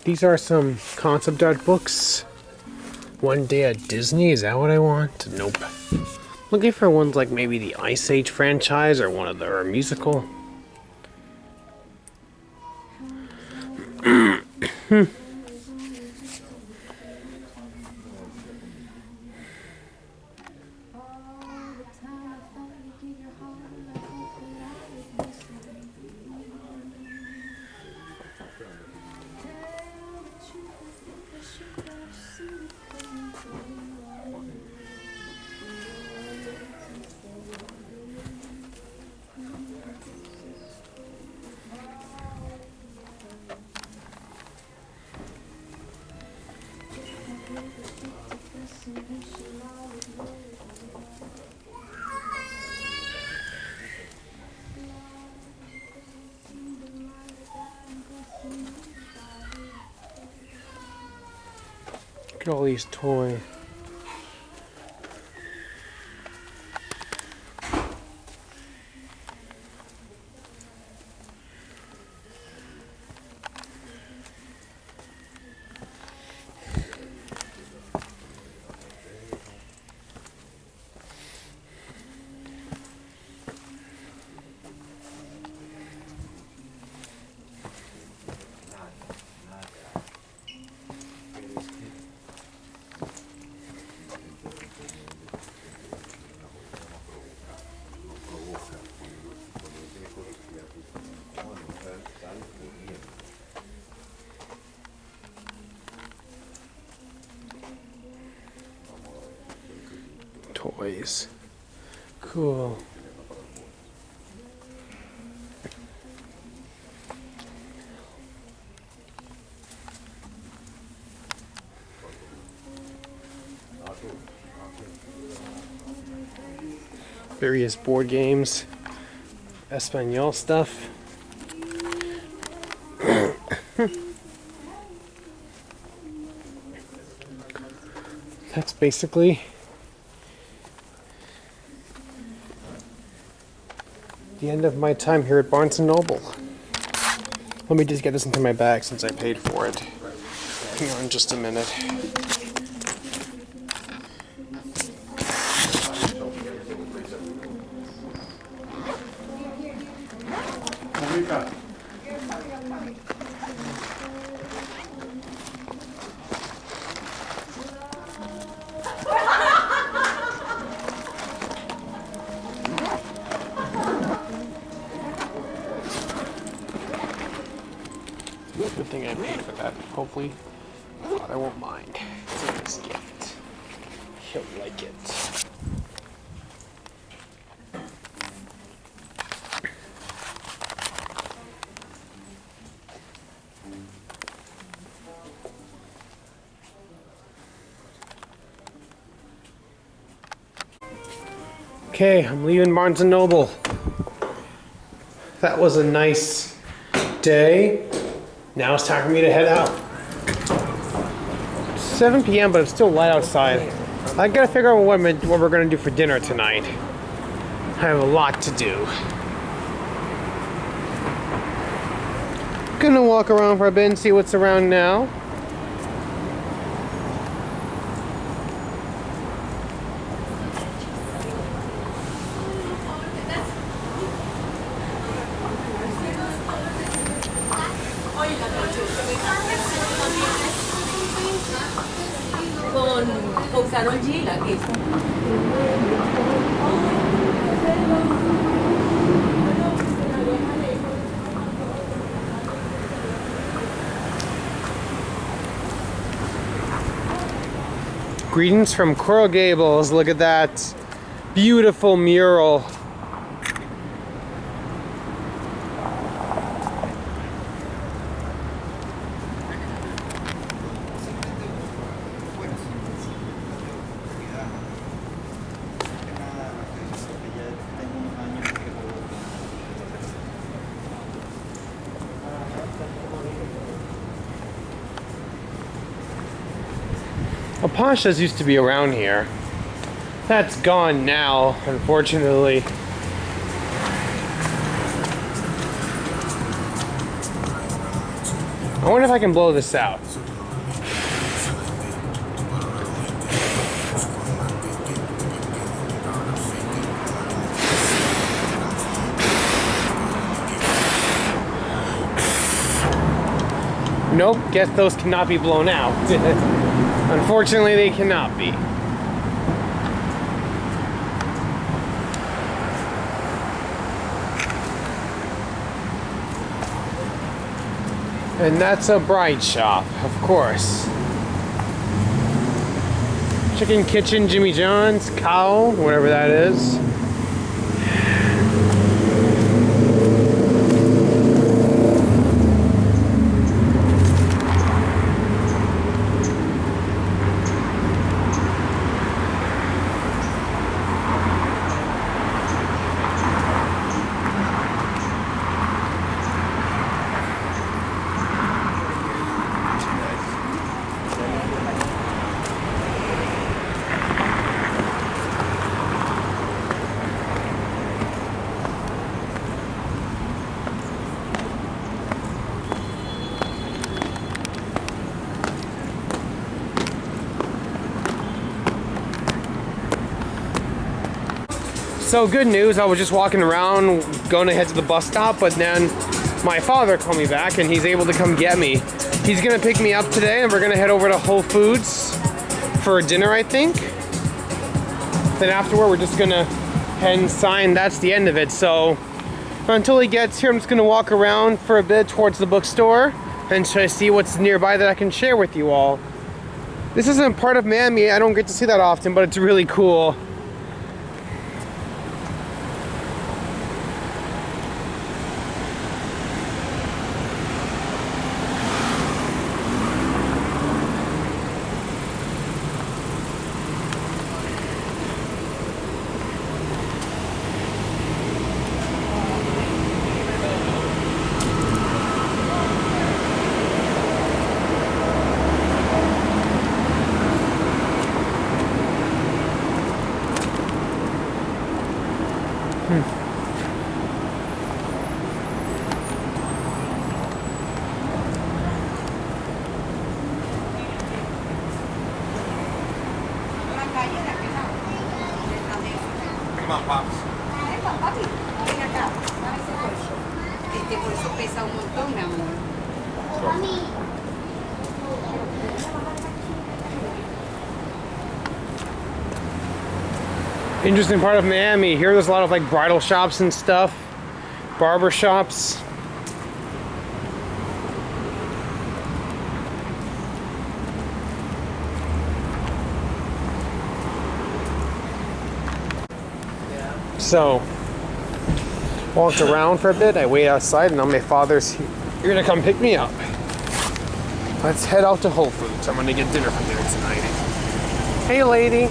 These are some concept art books. One Day at Disney, is that what I want? Nope. Looking for ones like maybe the Ice Age franchise or one of the or a musical. Look at all these toys. Toys. Cool. Various board games, Espanol stuff. That's basically the end of my time here at Barnes & Noble. Let me just get this into my bag since I paid for it. Hang on just a minute. Good thing I paid for that. Hopefully, I won't mind. It's a nice gift. He'll like it. Okay, I'm leaving Barnes & Noble. That was a nice day. Now it's time for me to head out. 7 p.m., but it's still light outside. I gotta figure out what we're gonna do for dinner tonight. I have a lot to do. Gonna walk around for a bit and see what's around now. Greetings from Coral Gables. Look at that beautiful mural. Pasha's used to be around here. That's gone now, unfortunately. I wonder if I can blow this out. Nope, guess those cannot be blown out. Unfortunately, they cannot be. And that's a bride shop, of course. Chicken Kitchen, Jimmy John's, Cow, whatever that is. So good news, I was just walking around going to head to the bus stop, but then my father called me back and he's able to come get me. He's gonna pick me up today and we're gonna head over to Whole Foods for dinner, I think. Then afterward, we're just gonna head inside and that's the end of it. So until he gets here, I'm just gonna walk around for a bit towards the bookstore and try to see what's nearby that I can share with you all. This isn't part of Miami, I don't get to see that often, but it's really cool. Come on, Pops. Ven acá, dame ese bolso. Este bolso pesa un montón, mi amor. Interesting part of Miami. Here there's a lot of like bridal shops and stuff, barber shops. So, walked around for a bit, I wait outside and now my father's here to come pick me up. Let's head out to Whole Foods. I'm gonna get dinner from there tonight. Hey lady.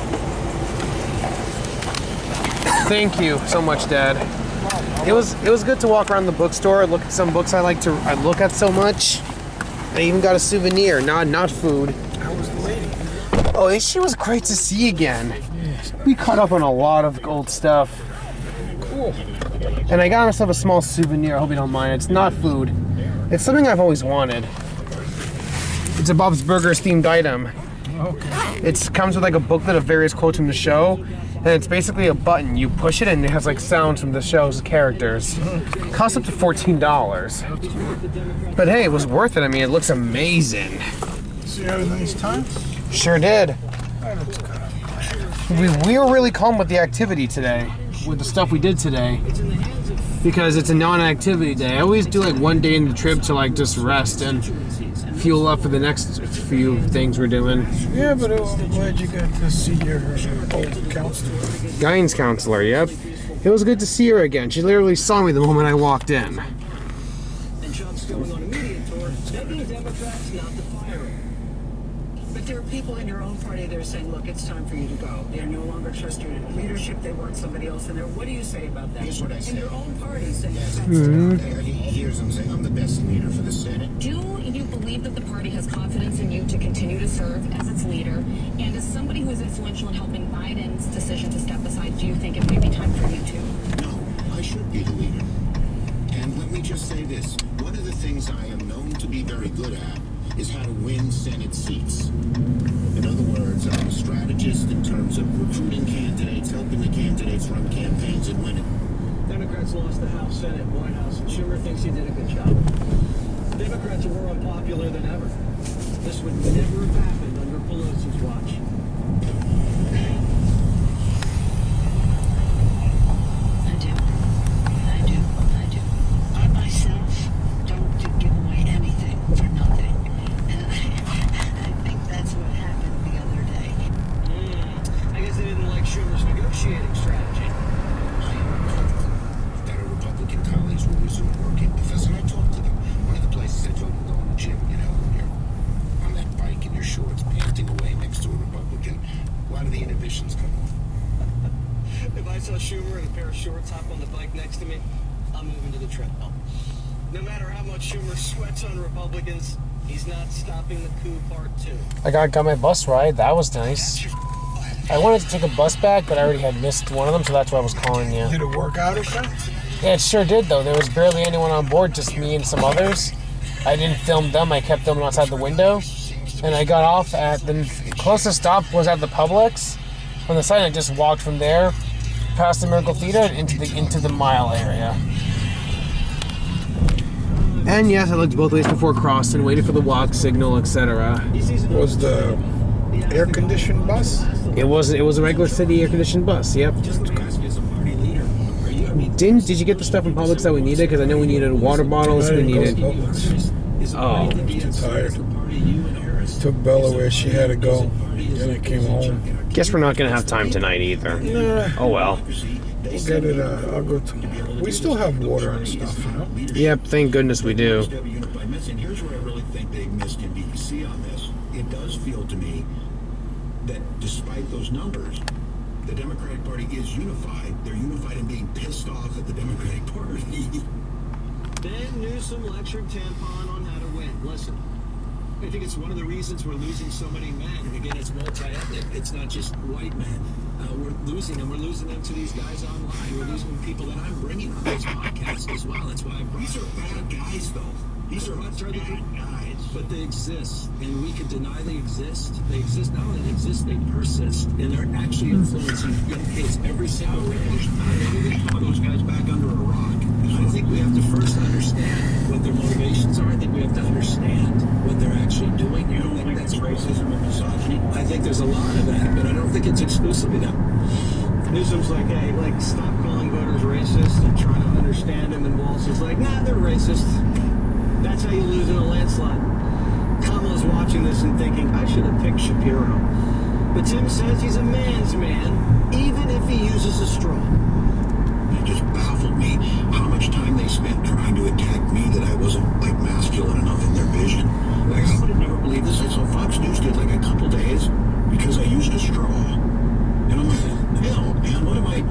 Thank you so much, Dad. It was good to walk around the bookstore, look at some books I look at so much. I even got a souvenir, not food. How was the lady? Oh, and she was great to see again. We caught up on a lot of old stuff. Cool. And I got myself a small souvenir, I hope you don't mind. It's not food. It's something I've always wanted. It's a Bob's Burgers themed item. Okay. It comes with like a booklet of various quotes from the show. And it's basically a button. You push it and it has like sounds from the show's characters. It costs up to $14. But hey, it was worth it. I mean, it looks amazing. So you had a nice time? Sure did. That's good. We were really calm with the activity today. With the stuff we did today. Because it's a non-activity day. I always do like one day in the trip to like just rest and fuel up for the next few things we're doing. Yeah, but I'm glad you got to see your old counselor. Guidance counselor, yep. It was good to see her again. She literally saw me the moment I walked in. And Trump's going on a media tour, begging Democrats not to fire him. But there are people in your own party that are saying, look, it's time for you to go. They no longer trust your leadership. They want somebody else in there. What do you say about that? Here's what I say. In your own party saying He hears him saying, I'm the best leader for the Senate. Do you believe that the party has confidence in you to continue to serve as its leader? And as somebody who is influential in helping Biden's decision to step aside, do you think it may be time for you to? No, I should be the leader. And let me just say this. One of the things I am known to be very good at is how to win Senate seats. In other words, I'm a strategist in terms of recruiting candidates, helping the candidates run campaigns and winning. Democrats lost the House, Senate, White House, and Schumer thinks he did a good job. Democrats are more unpopular than ever. This would never have happened under Pelosi's watch. I myself don't give away anything for nothing. And I think that's what happened the other day. I guess they didn't like Schumer's negotiating strategy. I am hopeful that our Republican colleagues will resume working. Professor, I talked to them. One of the places I told them to go in the gym, you know, when you're on that bike in your shorts, panting away next to a Republican, a lot of the inhibitions come off. If I saw Schumer in a pair of shorts hop on the bike next to me, I'm moving to the treadmill. No matter how much Schumer sweats on Republicans, he's not stopping the coup part 2. I got my bus ride. That was nice. I wanted to take a bus back, but I already had missed one of them, so that's why I was calling you. Did it work out okay? Yeah, it sure did, though. There was barely anyone on board, just me and some others. I didn't film them. I kept filming outside the window. And I got off at the closest stop was at the Publix. On the side, I just walked from there, past the Miracle Theater, and into the Mile area. And yes, I looked both ways before crossing, waited for the walk signal, etc. Was the air-conditioned bus? It was a regular city air-conditioned bus. Yep. Did you get the stuff from Publix that we needed? Because I know we needed water bottles. We needed. Oh. Too tired. Took Bella where she had to go. Then I came home. Guess we're not gonna have time tonight either. Nah. Oh well. We'll get it. I'll go tomorrow. We still have water and stuff, you know. Yep. Thank goodness we do. Here's where I really think they missed NBC on this. It does feel to me that despite those numbers, the Democratic Party is unified. They're unified in being pissed off at the Democratic Party. Then Newsom lectured Tampon on how to win. Listen, I think it's one of the reasons we're losing so many men. And again, it's multi-ethnic. It's not just white men. We're losing them. We're losing them to these guys online. We're losing people that I'm bringing on these podcasts as well. That's why I brought. These are bad guys, though. These are bad guys. But they exist, and we can deny they exist. They exist. Not only they exist, they persist, and they're actually influencing young kids every single day. Maybe they put those guys back under a rock. I think we have to first understand what their motivations are. I think we have to understand what they're actually doing. You don't think that's racism and misogyny? I think there's a lot of that, but I don't think it's exclusively that. Newsom's like, hey, stop calling voters racist and trying to understand them, and Walsh is like, nah, they're racist. That's how you lose in a landslide. Kamala's watching this and thinking, I should have picked Shapiro. But Tim says he's a man's man, even if he uses a straw. It just baffled me how much time they spent trying to attack me that I wasn't masculine enough in their vision. I would have never believed this. So Fox News did a couple days because I used a straw. And I'm like, hell, man, what am I?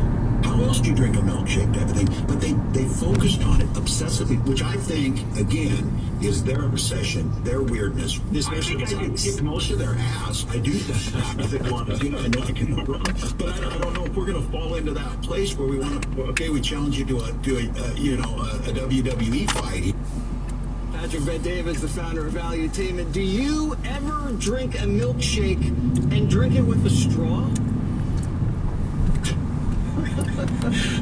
How else do you drink a milkshake type of thing? But they focused on it obsessively, which I think, again, is their obsession, their weirdness. I think I kick most of their ass. I do that. I know I can go wrong. But I don't know if we're going to fall into that place where we want to, okay, we challenge you to a WWE fight. Patrick Bet-David's the founder of Value Team. And do you ever drink a milkshake and drink it with a straw?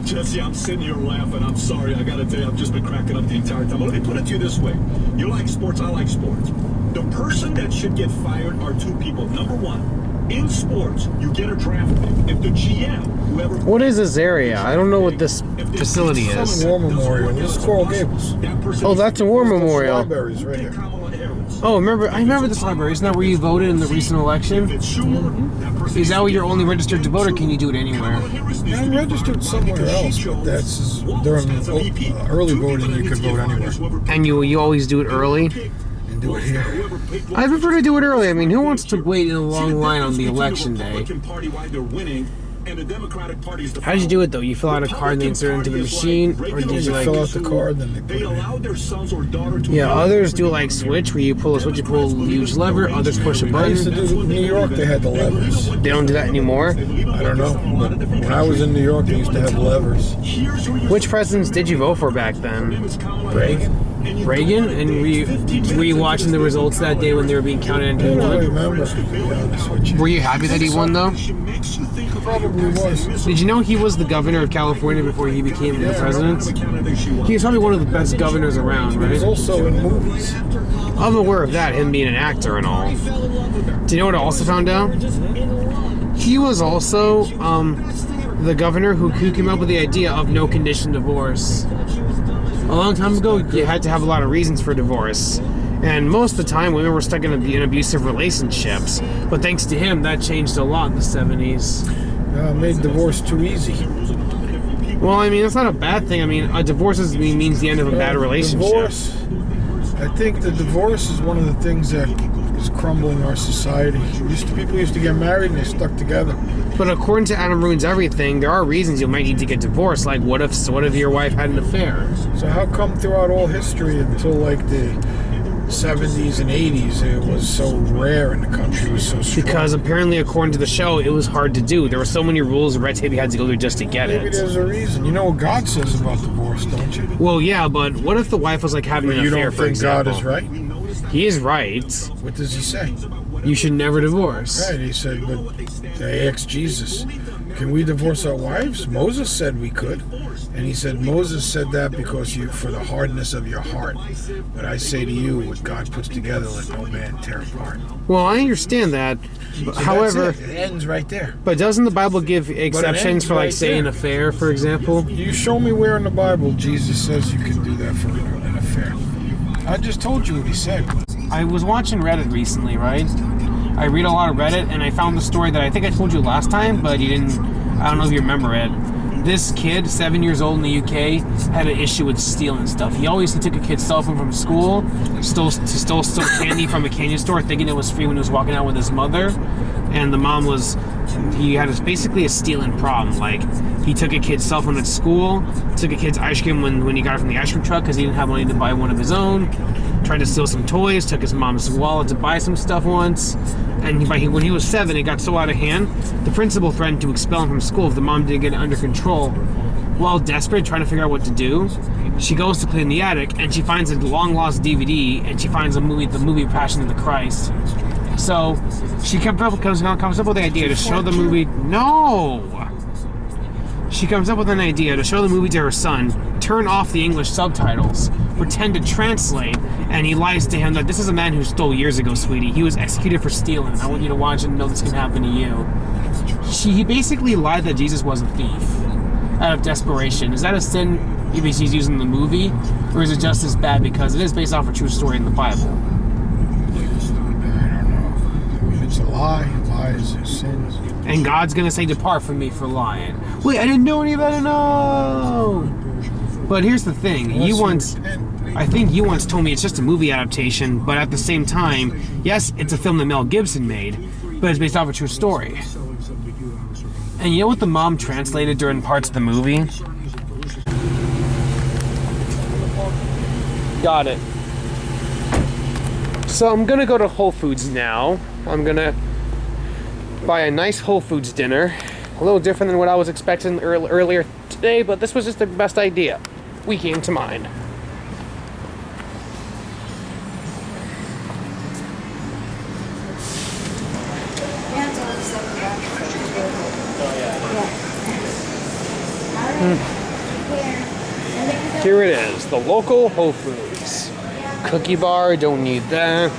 Jesse, I'm sitting here laughing. I'm sorry. I got to tell you, I've just been cracking up the entire time. Let me put it to you this way. You like sports, I like sports. The person that should get fired are two people. Number one, in sports, you get a draft pick. If the GM, whoever... What is this area? I don't know what this facility is. It's a war memorial. This is Coral Gables. Oh, that's a war memorial. Libraries right here. Oh, I remember this library. Isn't that where you voted in the recent election? Is that where you're only registered to vote, or can you do it anywhere? Yeah, I'm registered somewhere else, but that's during early voting. You could vote anywhere. And you always do it early? And do it here. I prefer to do it early. I mean, who wants to wait in a long line on the election day? How did you do it, though? You fill out a card and then insert it into the machine? Or did you, fill out the card, then they put it in? Yeah, others do, switch, where you pull a switch, you pull a huge lever, others push a I button. used to do in New York, they had the levers. They don't do that anymore? I don't know. But when I was in New York, they used to have levers. Which presidents did you vote for back then? Reagan. Reagan, and were you watching the results that day when they were being counted and I who don't won? remember, to be honest with you. Were you happy that he won, though? Probably was. Did you know he was the governor of California before he became the president? He's probably one of the best governors around, He right? was also in movies. I'm aware of that, him being an actor and all. Do you know what I also found out? He was also the governor who came up with the idea of no condition divorce. A long time ago, you had to have a lot of reasons for divorce. And most of the time, women were stuck in abusive relationships. But thanks to him, that changed a lot in the 70s. Made divorce too easy. Well, I mean, it's not a bad thing. I mean, a divorce means the end of a bad relationship. Divorce, I think the divorce is one of the things that is crumbling our society. People used to get married and they stuck together. But according to Adam Ruins Everything, there are reasons you might need to get divorced. Like, what if your wife had an affair? So how come throughout all history until like the 70s and 80s it was so rare in the country? It was so strong? Because apparently, according to the show, it was hard to do. There were so many rules and red tape you had to go through just to get Maybe it. there's a reason. You know what God says about divorce, don't you? Well, yeah, but what if the wife was like having an You affair, don't for think example? God is right? He is right. What does he say? You should never divorce. Right, he said, but they asked Jesus, can we divorce our wives? Moses said we could. And he said, Moses said that because for the hardness of your heart. But I say to you, what God puts together, let no man tear apart. Well, I understand that. So However, that's it ends right there. But doesn't the Bible give exceptions ends for, like, right say, there. an affair, for example? You show me where in the Bible Jesus says you can do that for an affair. I just told you what he said. I was watching Reddit recently, right? I read a lot of Reddit, and I found the story that I think I told you last time, but you didn't. I don't know if you remember it. This kid, 7 years old in the UK, had an issue with stealing stuff. He took a kid's cell phone from school, stole candy from a candy store, thinking it was free when he was walking out with his mother. And the mom he had basically a stealing problem. Like, he took a kid's cell phone at school, took a kid's ice cream when he got it from the ice cream truck because he didn't have money to buy one of his own, tried to steal some toys, took his mom's wallet to buy some stuff once. And when he was 7, it got so out of hand, the principal threatened to expel him from school if the mom didn't get it under control. While desperate, trying to figure out what to do, she goes to clean the attic, and she finds a long-lost DVD, and she finds the movie Passion of the Christ. So she comes up with the idea to show the movie. No! She comes up with an idea to show the movie to her son, turn off the English subtitles, pretend to translate, and he lies to him that this is a man who stole years ago, sweetie. He was executed for stealing. I want you to watch and know this can happen to you. He basically lied that Jesus was a thief out of desperation. Is that a sin if he's using the movie, or is it just as bad because it is based off a true story in the Bible? I don't know. It's a lie. Lies are sins. And God's gonna say, depart from me for lying. Wait, I didn't know any better. No. But here's the thing. I think you once told me it's just a movie adaptation, but at the same time, yes, it's a film that Mel Gibson made, but it's based off a true story. And you know what the mom translated during parts of the movie? Got it. So I'm gonna go to Whole Foods now. I'm gonna buy a nice Whole Foods dinner. A little different than what I was expecting earlier today, but this was just the best idea. We came to mind. Here it is, the local Whole Foods. Cookie bar, don't need that.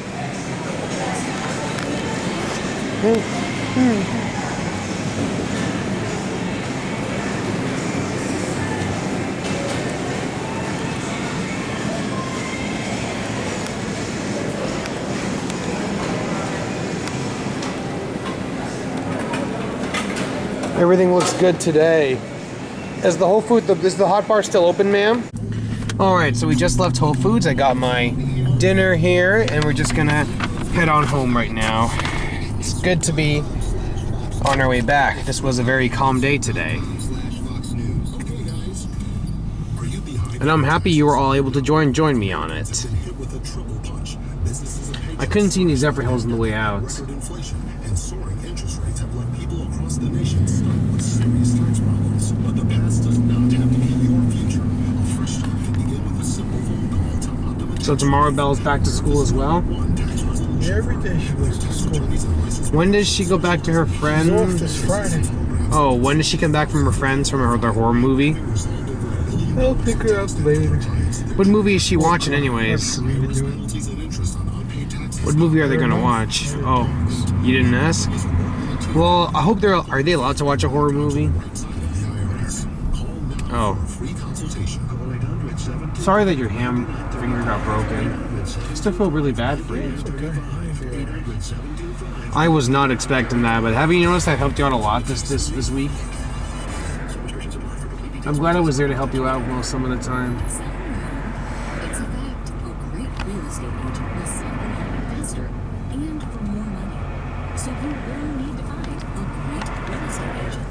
Everything looks good today. Is the hot bar still open, ma'am? Alright, so we just left Whole Foods. I got my dinner here, and we're just gonna head on home right now. It's good to be on our way back. This was a very calm day today. And I'm happy you were all able to join me on it. I couldn't see any zephyr hills on the way out. But the past does not have to be your future. A fresh start can begin with a simple phone call to So tomorrow Belle's back to school as well? Every day she goes to school. When does she go back to her friends? She's off this Friday. Oh, when does she come back from her friends from their horror movie? I'll pick her up later. What movie is she watching anyways? What movie are they gonna watch? Oh, you didn't ask? Well, I hope are they allowed to watch a horror movie? Oh. Sorry that your finger got broken. I still feel really bad for you. I was not expecting that, but have you noticed I helped you out a lot this week? I'm glad I was there to help you out most some of the time. It's a fact. A great real estate agent will sell your home faster and for more money. So you will need to find a great real estate agent.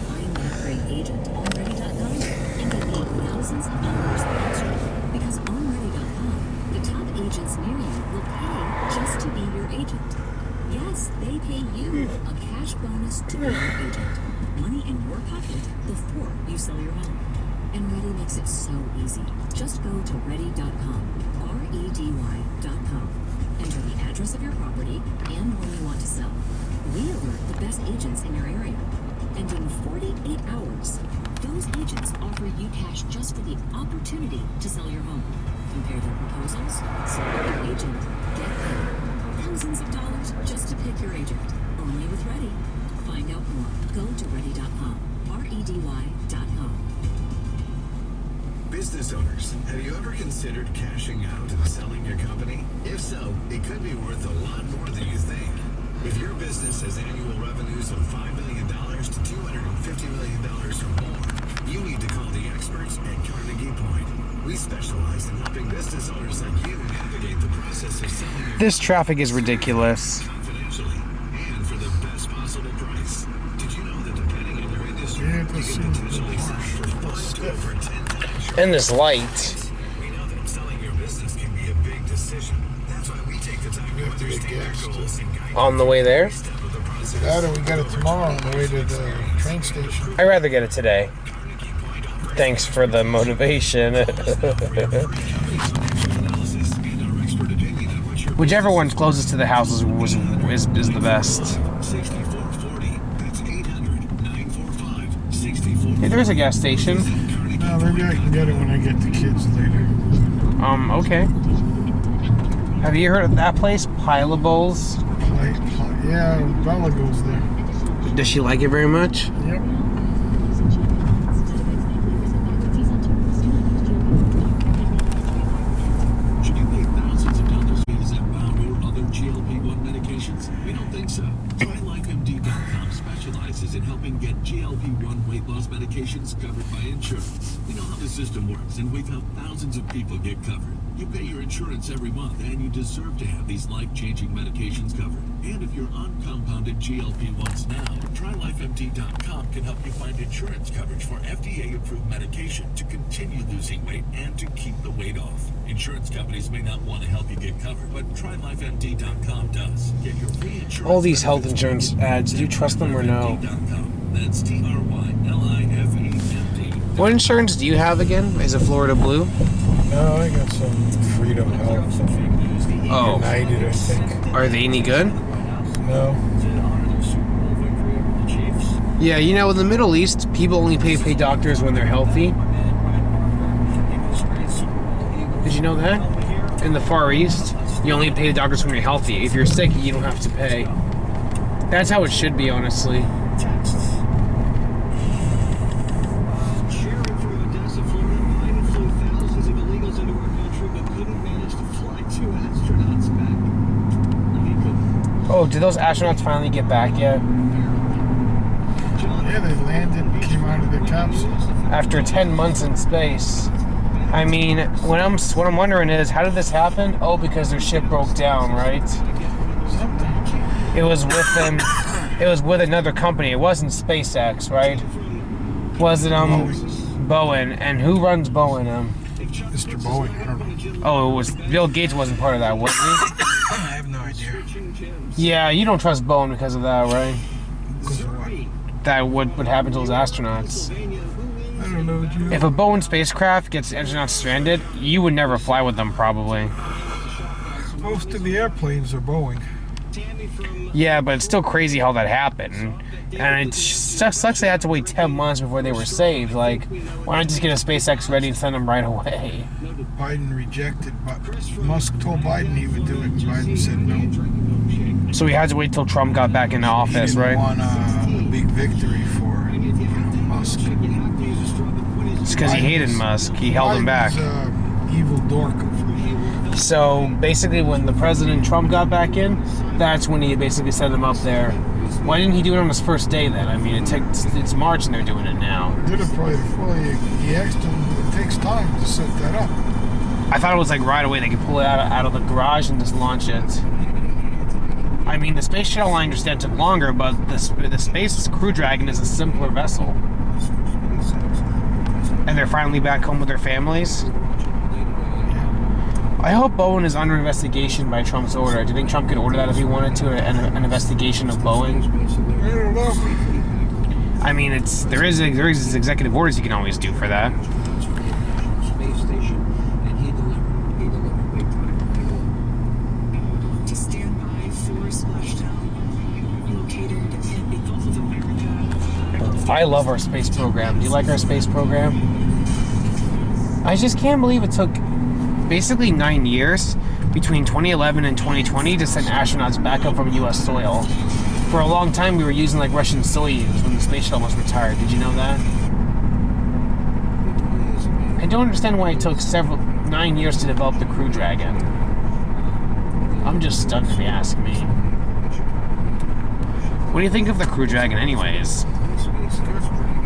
Find that great agent on Ready.com and get paid thousands of dollars extra. Because on Ready.com, the top agents near you will pay just to be your agent. Yes, they pay you a cash bonus to be your agent. Money in your pocket before you sell your home. And Ready makes it so easy. Just go to Ready.com, REDY.com. Enter the address of your property and when you want to sell. We alert the best agents in your area. And in 48 hours, those agents offer you cash just for the opportunity to sell your home. Compare their proposals, select your agent, get paid. Thousands of dollars just to pick your agent. Only with Ready. Find out more. Go to Ready.com, REDY.com. Business owners, have you ever considered cashing out and selling your company? If so, it could be worth a lot more than you think. If your business has annual revenues of $5 million to $250 million or more, you need to call the experts at Carnegie Point. We specialize in helping business owners like you navigate the process of selling your This traffic is ridiculous. confidentially and for the best possible price. Did you know that depending on your industry, Yeah, you it does can seem potentially sell for 5 to over 10 times your And this light. We know that selling your business can be a big decision. That's why we take the time to understand our goals and guide On the way there? That or we got it tomorrow on the way to the train station. I'd rather get it today. Thanks for the motivation. Whichever one's closest to the house is the best. Hey, there's a gas station. No, maybe I can get it when I get the kids later. Okay. Have you heard of that place, Pile of Bowls? Yeah, Bella goes there. Does she like it very much? Yep. Should you pay thousands of dollars for Zepbound or other GLP-1 medications? We don't think so. TryLifeMD.com specializes in helping get GLP-1 weight loss medications covered by insurance. We know how the system works, and we've helped thousands of people get covered. You pay your insurance every month, and you deserve to have these life-changing medications covered. And if you're on compounded GLP-1s now, TryLifeMD.com can help you find insurance coverage for FDA-approved medication to continue losing weight and to keep the weight off. Insurance companies may not want to help you get covered, but TryLifeMD.com does. Get your free insurance. All these health insurance ads, do you trust them or no? That's TryLifeMD. What insurance do you have again? Is it Florida Blue? No, I got some Freedom Health. Oh. United, I think. Are they any good? No. Yeah, you know, in the Middle East, people only pay doctors when they're healthy. Did you know that? In the Far East, you only pay the doctors when you're healthy. If you're sick, you don't have to pay. That's how it should be, honestly. Oh, did those astronauts finally get back yet? Yeah, they landed and came out of the capsule. After 10 months in space. I mean, what I'm wondering is, how did this happen? Oh, because their ship broke down, right? It was with them. It was with another company. It wasn't SpaceX, right? Was it Boeing? And who runs Boeing? Mr. Boeing. I don't know. Oh, it was Bill Gates. Wasn't part of that, was he? I have no idea. Yeah, you don't trust Boeing because of that, right? Because of what? That what would happen to those astronauts? I don't know, Jim. If a Boeing spacecraft gets astronaut stranded, you would never fly with them, probably. Most of the airplanes are Boeing. Yeah, but it's still crazy how that happened. And it just sucks they had to wait 10 months before they were saved. Like, why not just get a SpaceX ready and send them right away? Biden rejected, but Musk told Biden he would do it, and Biden said no. So we had to wait till Trump got back into office, right? He won a big victory for Musk. It's because he hated Musk. He held him back. Evil dork. So basically, when the President Trump got back in, that's when he basically set him up there. Why didn't he do it on his first day then? I mean, it's March and they're doing it now. Did it probably before he asked him. It takes time to set that up. I thought it was like right away. They could pull it out of the garage and just launch it. I mean, the Space Shuttle, I understand, took longer, but the Space Crew Dragon is a simpler vessel. And they're finally back home with their families. I hope Boeing is under investigation by Trump's order. Do you think Trump could order that if he wanted to, an investigation of Boeing? I don't know. I mean, there is executive orders you can always do for that. To stand by for splashdown located in the Gulf of America. I love our space program. Do you like our space program? I just can't believe it took basically 9 years between 2011 and 2020 to send astronauts back up from U.S. soil. For a long time, we were using like Russian Soyuz when the space shuttle was retired. Did you know that? I don't understand why it took 9 years to develop the Crew Dragon. I'm just stunned if you ask me. What do you think of the Crew Dragon, anyways?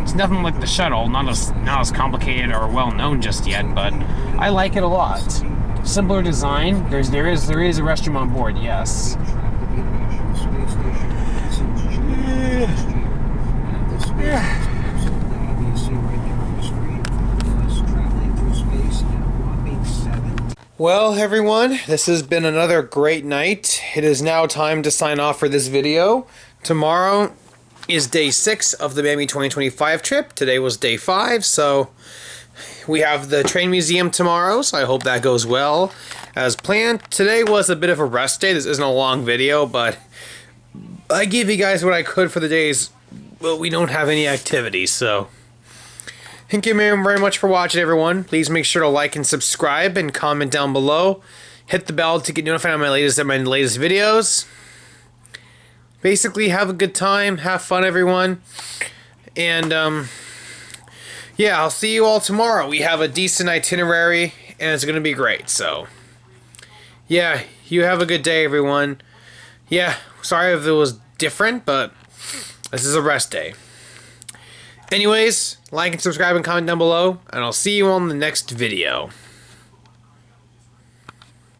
It's nothing like the shuttle, not as complicated or well known just yet, but I like it a lot. Simpler design. There is a restroom on board, yes. Well, everyone, this has been another great night. It is now time to sign off for this video. Tomorrow is day 6 of the Miami 2025 trip. Today was day 5, so we have the train museum tomorrow, so I hope that goes well as planned. Today was a bit of a rest day. This isn't a long video, but I gave you guys what I could for the days, but we don't have any activities, so thank you very much for watching, everyone. Please make sure to like and subscribe and comment down below. Hit the bell to get notified on my latest videos. Basically, have a good time, have fun, everyone, and yeah, I'll see you all tomorrow. We have a decent itinerary, and it's gonna be great. So, yeah, you have a good day, everyone. Yeah, sorry if it was different, but this is a rest day. Anyways, like and subscribe and comment down below, and I'll see you on the next video.